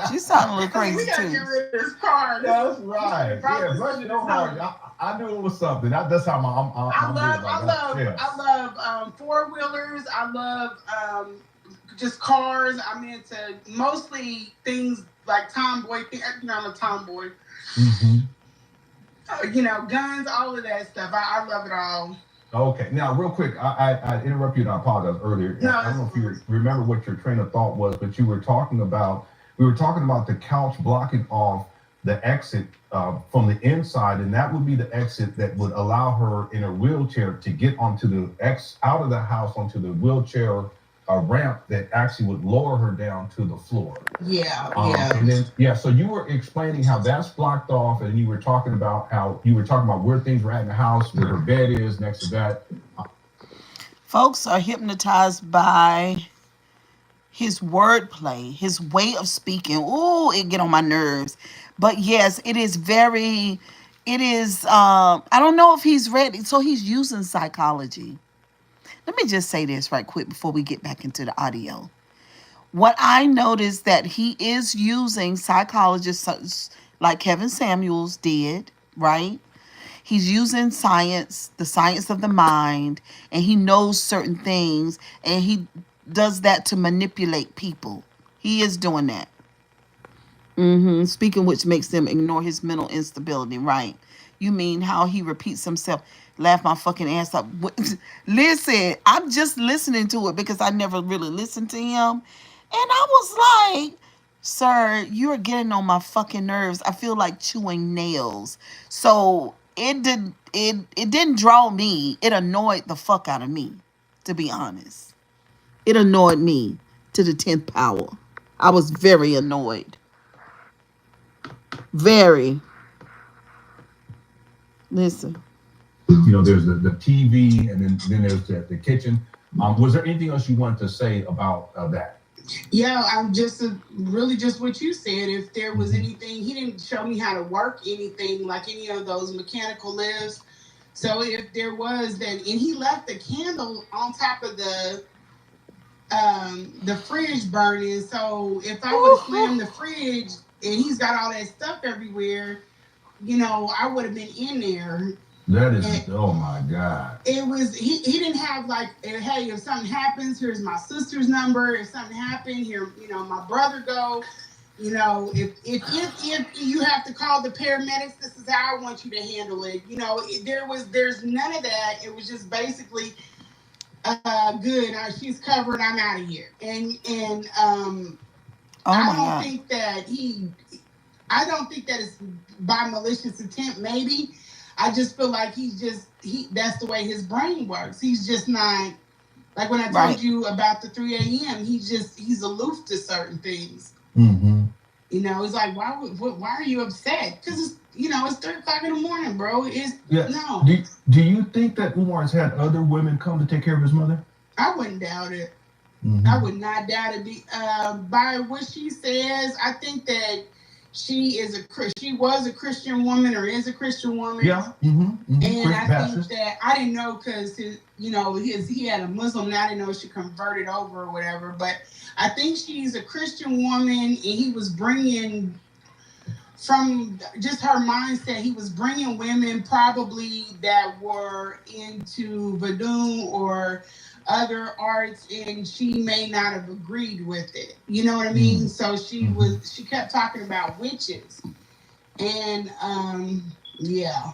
She sounded a little crazy we gotta too. get rid of this car. That's right. Yeah, but you know how I knew it was something. That's how I love four wheelers. I love just cars. I'm into mostly things like tomboy. I'm a tomboy. Guns, all of that stuff. I love it all. Okay. Now, real quick, I interrupted you and I apologize earlier. No, I don't know if you remember what your train of thought was, but we were talking about the couch blocking off the exit from the inside, and that would be the exit that would allow her in a wheelchair to get onto out of the house onto the wheelchair ramp that actually would lower her down to the floor. Yeah. And then, so you were explaining how that's blocked off, and you were talking about where things were at in the house, where her bed is next to that. Folks are hypnotized by his wordplay, his way of speaking. Ooh, it get on my nerves. But yes, it is I don't know if he's ready. So he's using psychology. Let me just say this right quick before we get back into the audio. What I noticed that he is using psychologists like Kevin Samuels did, right? He's using science, the science of the mind, and he knows certain things, and he does that to manipulate people. He is doing that. Speaking which makes them ignore his mental instability, right? You mean how he repeats himself? Laugh my fucking ass up. Listen, I'm just listening to it because I never really listened to him. And I was like, sir, you're getting on my fucking nerves. I feel like chewing nails. So it didn't draw me. It annoyed the fuck out of me, to be honest. It annoyed me to the 10th power. I was very annoyed. Very. Listen. There's the TV, and then there's the kitchen. Was there anything else you wanted to say about that? Yeah, I'm just really just what you said. If there was anything, he didn't show me how to work anything like any of those mechanical lifts. So if there was that, and he left the candle on top of the fridge burning. So if I would have slammed the fridge and he's got all that stuff everywhere, I would have been in there. That is, oh my God. It was, he didn't have like, hey, if something happens, here's my sister's number. If something happened, here, my brother go. If you have to call the paramedics, this is how I want you to handle it. There's none of that. It was just basically, good. She's covered. I'm out of here. And I don't think that I don't think that it's by malicious intent. Maybe I just feel like that's the way his brain works. He's just not like when I told you about the 3 a.m. He's aloof to certain things. Mm-hmm. You know, it's like why are you upset? Because it's 3 o'clock in the morning, bro. No. Do you think that Umar's had other women come to take care of his mother? I wouldn't doubt it. Mm-hmm. I would not doubt it. By what she says, I think that she was a Christian woman or is a Christian woman. Yeah. Mm-hmm. Mm-hmm. And I think that I didn't know because he had a Muslim. And I didn't know she converted over or whatever. But I think she's a Christian woman, and he was bringing from just her mindset. He was bringing women probably that were into voodoo or other arts, and she may not have agreed with it. You know what I mean? So she kept talking about witches, and yeah.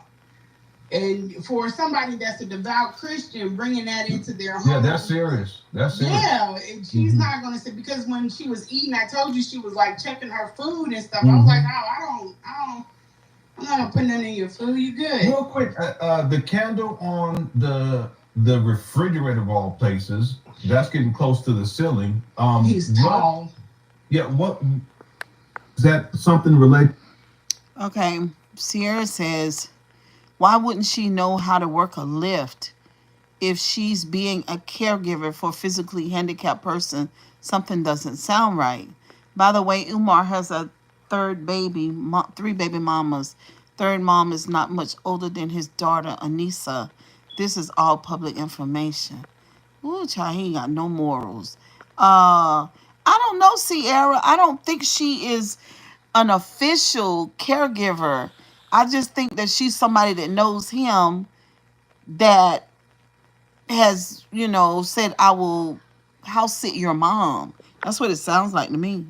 And for somebody that's a devout Christian, bringing that into their home. Yeah, that's serious. Yeah, and she's not going to say, because when she was eating, I told you she was like checking her food and stuff. I was like, I'm not going to put nothing in your food. You good. Real quick, the candle on the refrigerator of all places, that's getting close to the ceiling. He's tall. What is that something related? Okay, Sierra says, why wouldn't she know how to work a lift if she's being a caregiver for a physically handicapped person? Something doesn't sound right. By the way, Umar has a three baby mamas. Third mom is not much older than his daughter, Anissa. This is all public information. Ooh, child, he ain't got no morals. I don't know, Sierra. I don't think she is an official caregiver. I just think that she's somebody that knows him, that has, said, I will house sit your mom. That's what it sounds like to me.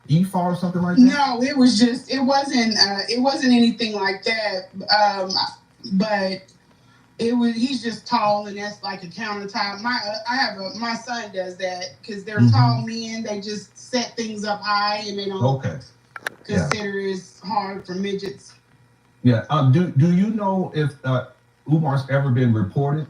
EFA or something like that? No, it wasn't anything like that. But he's just tall, and that's like a countertop. My son does that because they're tall men. They just set things up high, and they don't consider it's hard for midgets. Yeah. Do you know if Umar's ever been reported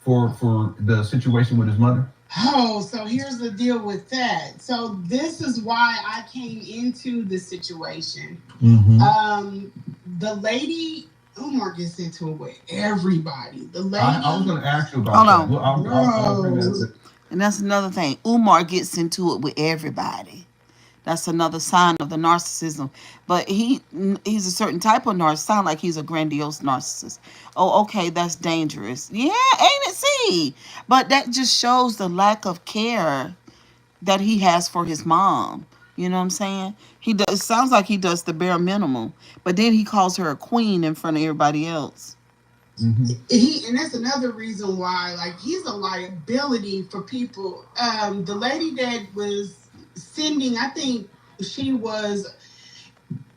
for the situation with his mother? Oh, so here's the deal with that. So this is why I came into the situation. The lady, Umar gets into it with everybody. The lady. I was going to ask you about that. Well, I'll bring that up. And that's another thing. Umar gets into it with everybody. That's another sign of the narcissism. But he's a certain type of narcissist. Sound like he's a grandiose narcissist. Oh, okay, that's dangerous. Yeah, ain't it? See? But that just shows the lack of care that he has for his mom. You know what I'm saying? It sounds like he does the bare minimum. But then he calls her a queen in front of everybody else. And that's another reason why, like, he's a liability for people. The lady that was sending, I think she was,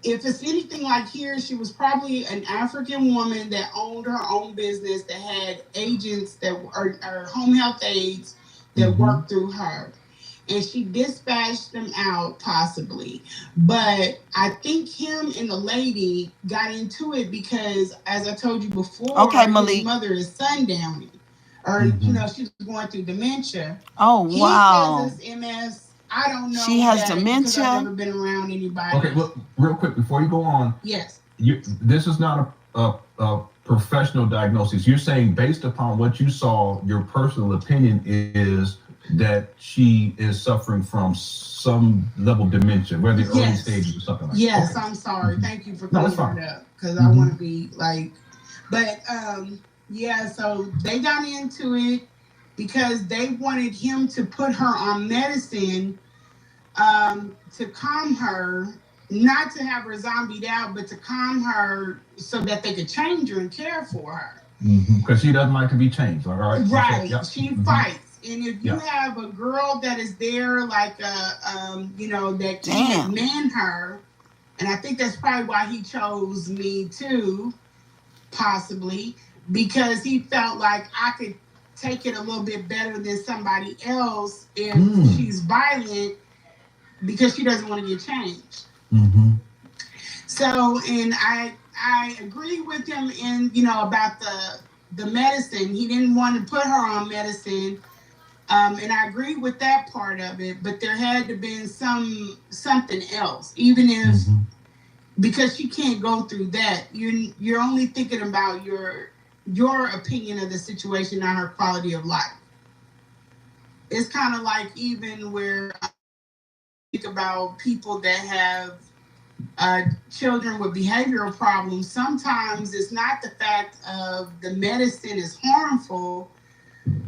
if it's anything like here, she was probably an African woman that owned her own business, that had agents that are home health aides that worked through her, and she dispatched them out possibly. But I think him and the lady got into it because, as I told you before, his mother is sundowning, or she was going through dementia. Oh, wow. He says it's MS. I don't know. She has dementia. I've never been around anybody. Okay, well, real quick before you go on. Yes. This is not a professional diagnosis. You're saying, based upon what you saw, your personal opinion is that she is suffering from some level of dementia, whether early stages or something like that. Yes, okay. I'm sorry. Thank you for clearing it up, because I want to be like, but so they got into it because they wanted him to put her on medicine to calm her, not to have her zombied out, but to calm her so that they could change her and care for her. Because she doesn't like to be changed, all right? Right. She fights. And if you have a girl that is there, like, that can't man her, and I think that's probably why he chose me too, possibly, because he felt like I could take it a little bit better than somebody else if she's violent, because she doesn't want to get changed. So, and I agree with him in, about the medicine. He didn't want to put her on medicine. And I agree with that part of it, but there had to been something else, even if because she can't go through that. You're only thinking about your opinion of the situation, not her quality of life. It's kind of like even where I think about people that have children with behavioral problems. Sometimes it's not the fact of the medicine is harmful,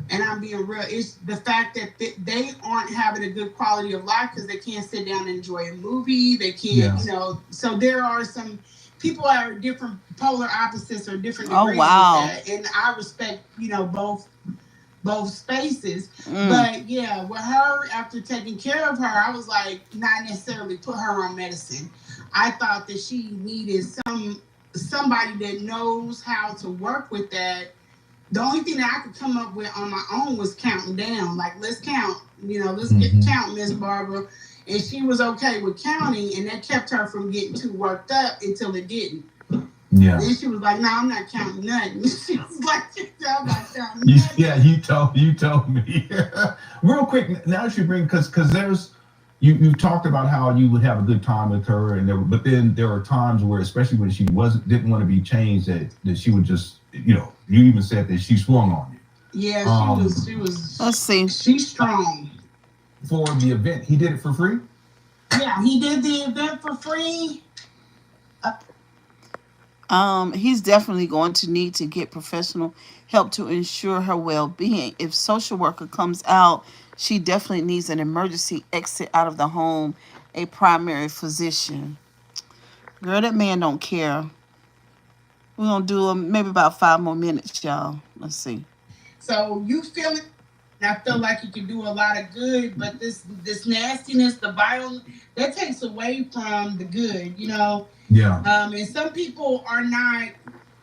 and I'm being real. It's the fact that they aren't having a good quality of life because they can't sit down and enjoy a movie. They can't, So there are some people are different polar opposites or different degrees. Oh wow! With that. And I respect, both spaces. But yeah, with her, after taking care of her, I was like, not necessarily put her on medicine. I thought that she needed somebody that knows how to work with that. The only thing that I could come up with on my own was counting down. Like, let's count, let's count, Miss Barbara. And she was okay with counting, and that kept her from getting too worked up until it didn't. Yeah. Then she was like, "No, I'm not counting nothing." She was like, "I'm not counting nothing." Yeah, you told me. Real quick, now that you bring, because there's you talked about how you would have a good time with her, but then there are times where, especially when she didn't want to be changed, that she would just, you even said that she swung on you. Yeah, she was. Let's see. She's strong. For the event, he did it for free. Yeah, he did the event for free. He's definitely going to need to get professional help to ensure her well-being. If social worker comes out, she definitely needs an emergency exit out of the home, a primary physician. Girl, that man don't care. We're going to do maybe about 5 more minutes, y'all. Let's see. So you feel it? And I feel like you can do a lot of good, but this nastiness, the violence, that takes away from the good, Yeah. And some people are not.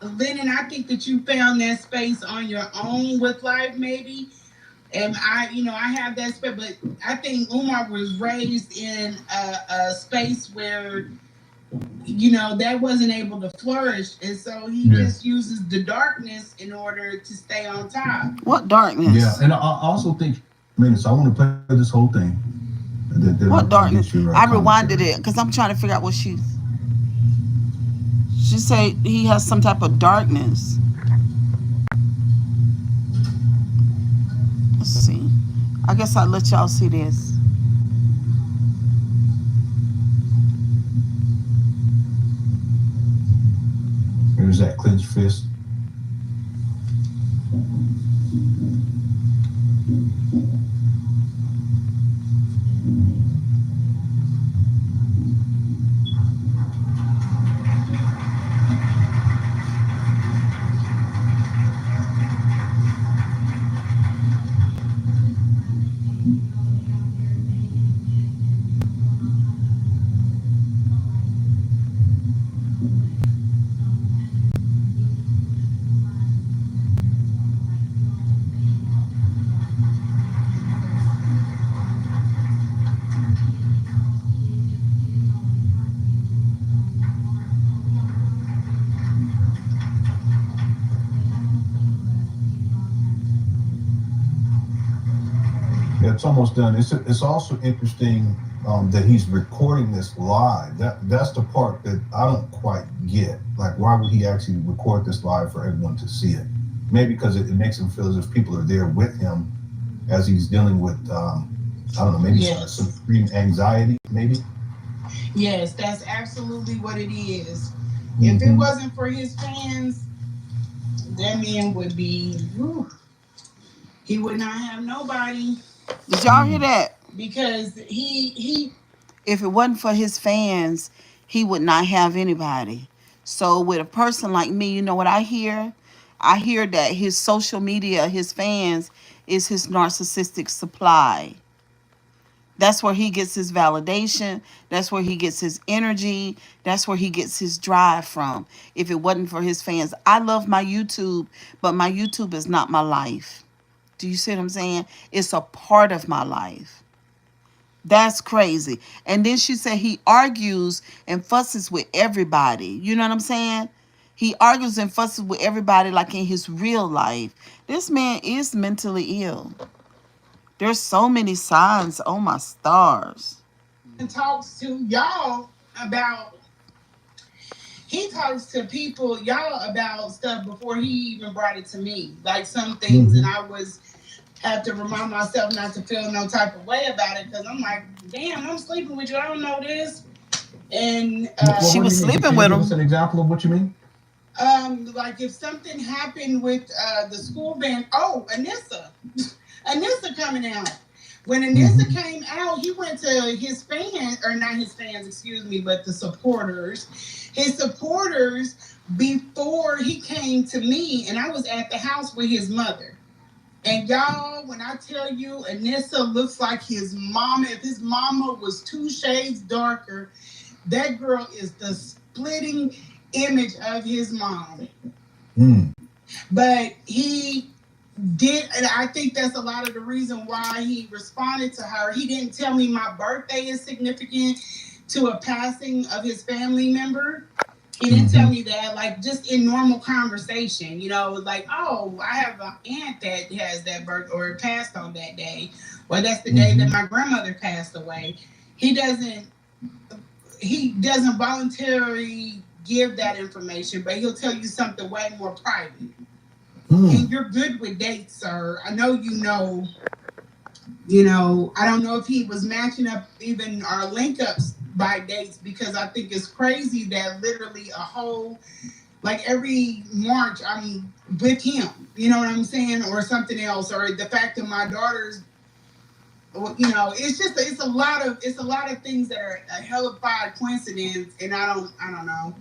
Lennon, I think that you found that space on your own with life, maybe. And I have that space, but I think Umar was raised in a space where, that wasn't able to flourish. And so he just uses the darkness in order to stay on top. What darkness? Yeah, and I also think, so I want to play this whole thing. What darkness? I rewinded it because I'm trying to figure out what she said. He has some type of darkness. Let's see. I guess I'll let y'all see this. There's that clenched fist. Yeah, it's almost done. It's also interesting that he's recording this live. That's the part that I don't quite get. Like, why would he actually record this live for everyone to see it? Maybe because it makes him feel as if people are there with him as he's dealing with, I don't know, maybe some extreme anxiety, maybe? Yes, that's absolutely what it is. If it wasn't for his fans, that man would be, he would not have nobody. Did y'all hear that? Because he if it wasn't for his fans, he would not have anybody. So with a person like me, you know what I hear? I hear that his social media, his fans, is his narcissistic supply. That's where he gets his validation. That's where he gets his energy. That's where he gets his drive from. If it wasn't for his fans, I love my YouTube, but my YouTube is not my life. Do you see what I'm saying? It's a part of my life. That's crazy. And then she said he argues and fusses with everybody. You know what I'm saying? He argues and fusses with everybody like in his real life. This man is mentally ill. There's so many signs. Oh my stars. And talks to y'all about, he talks to people, y'all, about stuff before he even brought it to me. Like some things, and I have to remind myself not to feel no type of way about it, because I'm like, damn, I'm sleeping with you. I don't know this. And She was sleeping with Give him. us an example of what you mean. like if something happened with the school band. Oh, Anissa coming out. When Anissa came out, he went to his fans, or not his fans, excuse me, but the supporters. His supporters, before he came to me, and I was at the house with his mother. And y'all, when I tell you, Anissa looks like his mama. If his mama was 2 shades darker, that girl is the splitting image of his mom. But he did, and I think that's a lot of the reason why he responded to her. He didn't tell me my birthday is significant to a passing of his family member. He didn't tell me that, like, just in normal conversation, you know, like, oh, I have an aunt that has that birth or passed on that day, or that's the day that my grandmother passed away. He doesn't voluntarily give that information, but he'll tell you something way more private. And you're good with dates, sir. I know you know, I don't know if he was matching up even our link ups by dates, because I think it's crazy that literally a whole, like every March I'm with him, you know what I'm saying, or something else, or the fact that my daughter's, it's a lot of things that are a hellified coincidence, and I don't know.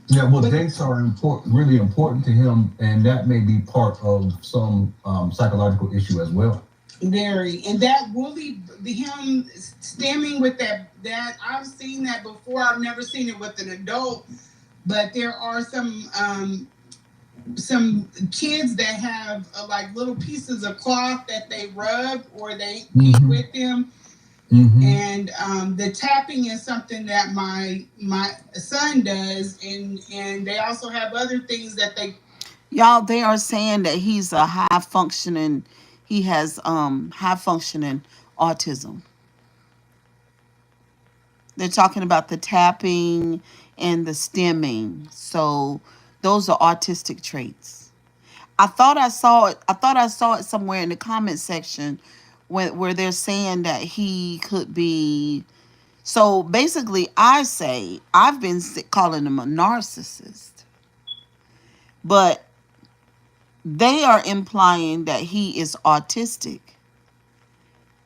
Yeah, well, dates are really important to him, and that may be part of some psychological issue as well. Very, and that really, him stemming with that I've seen that before. I've never seen it with an adult, but there are some kids that have like little pieces of cloth that they rub or they eat with them. And the tapping is something that my son does, and they also have other things that they. Y'all, they are saying that he's a high functioning. He has high functioning autism. They're talking about the tapping and the stemming. So those are autistic traits. I thought I saw it. I thought I saw it somewhere in the comment section where they're saying that he could be. So basically, I've been calling him a narcissist, but they are implying that he is autistic.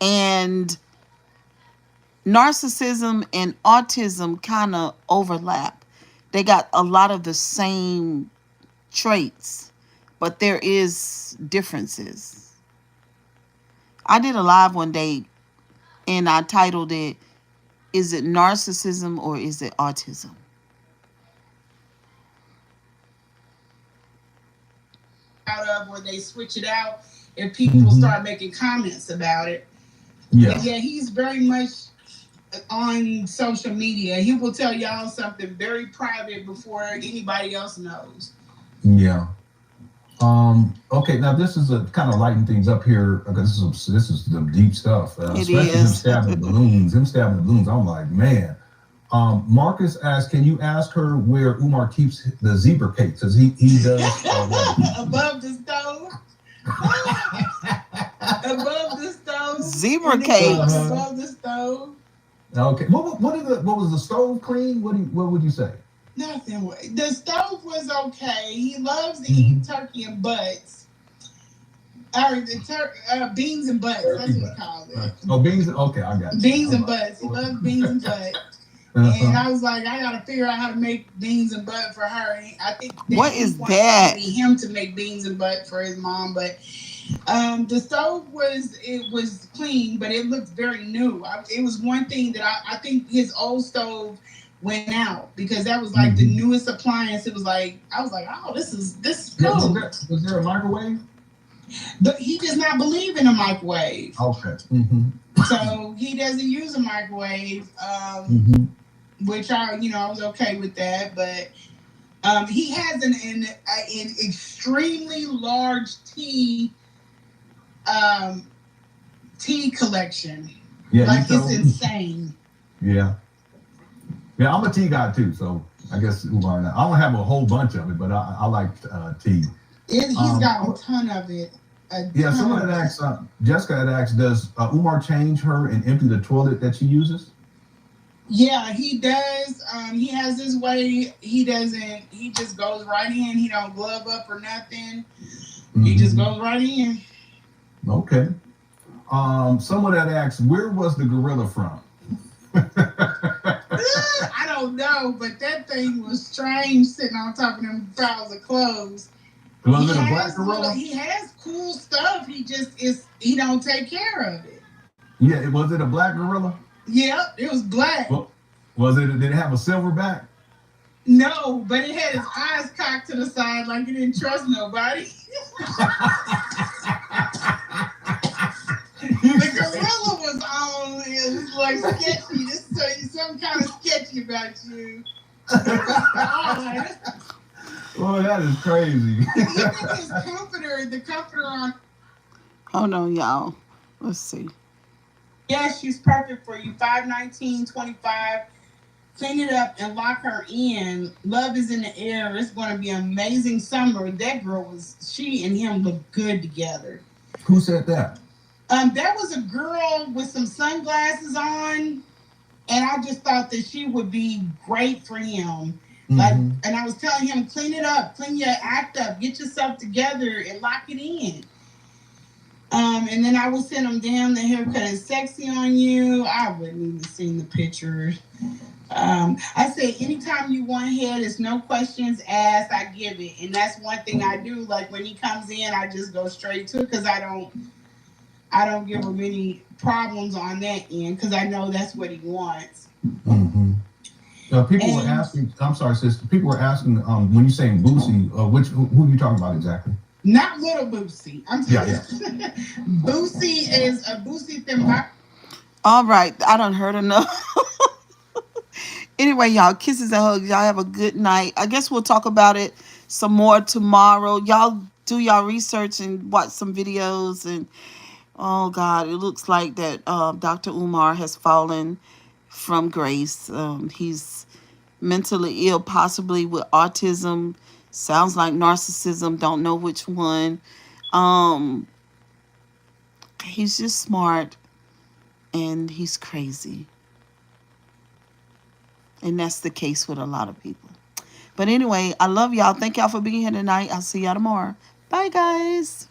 And narcissism and autism kind of overlap. They got a lot of the same traits, but there is differences. I did a live one day and I titled it, "Is it narcissism or is it autism?" Out of, or they switch it out if people start making comments about it. Yeah, he's very much on social media. He will tell y'all something very private before anybody else knows. Yeah. Okay, now this is a kind of lighten things up here, because this is the deep stuff. Especially him stabbing balloons. I'm like, man. Marcus asked, can you ask her where Umar keeps the zebra cakes? Because he does above the stove. Above the stove. Zebra cakes. Above the stove. Okay. What was the stove clean? What would you say? Nothing. The stove was okay. He loves to eat turkey and butts. Or beans and butts. That's what he calls it. Oh, beans. Okay, I got it. Beans and butts. He loves beans and butts. And I was like, I gotta figure out how to make beans and butt for her. I think what is that? Him to make beans and butt for his mom, but the stove was clean, but it looked very new. It was one thing that I think his old stove went out, because that was like the newest appliance. It was like, I was like, oh, this is cool. Was there a microwave? He does not believe in a microwave. Okay. So he doesn't use a microwave, which I was okay with that. But he has an extremely large um, tea collection. Yeah, like it's insane. Yeah. Yeah, I'm a tea guy too, so I guess Umar and I don't have a whole bunch of it, but I like tea. He's got a ton of it. Someone had asked, Jessica had asked, does Umar change her and empty the toilet that she uses? Yeah, he does. He has his way. He doesn't. He just goes right in. He don't glove up or nothing. He just goes right in. Okay. Someone had asked, where was the gorilla from? I don't know, but that thing was strange sitting on top of them piles of clothes. Was it a black gorilla? He has cool stuff. He don't take care of it. Yeah, was it a black gorilla? Yep, it was black. Well, did it have a silver back? No, but it had his eyes cocked to the side like it didn't trust nobody. The gorilla was on. It was like sketchy. This tell you something kind of sketchy about you. Oh, that is crazy. Even his the comforter on. Hold on, y'all. Let's see. Yes, she's perfect for you. 519.25. Clean it up and lock her in. Love is in the air. It's going to be an amazing summer. That girl she and him look good together. Who said that? There was a girl with some sunglasses on, and I just thought that she would be great for him. And I was telling him, clean it up, clean your act up, get yourself together, and lock it in. And then I would send him, damn, the haircut is sexy on you. I wouldn't even seen the picture. I said, anytime you want head, it's no questions asked, I give it. And that's one thing I do. Like when he comes in, I just go straight to it because I don't give him any problems on that end because I know that's what he wants. People were asking, I'm sorry, sister. People were asking, when you're saying Boosie, who are you talking about exactly? Not little Boosie. I'm telling you. Boosie is a Boosie Thimba. All right. I done heard enough. Anyway, y'all, kisses and hugs. Y'all have a good night. I guess we'll talk about it some more tomorrow. Y'all do y'all research and watch some videos. And oh God, it looks like that Dr. Umar has fallen from grace. He's mentally ill, possibly with autism. Sounds like narcissism. Don't know which one. He's just smart and he's crazy. And that's the case with a lot of people. But anyway, I love y'all. Thank y'all for being here tonight. I'll see y'all tomorrow. Bye, guys.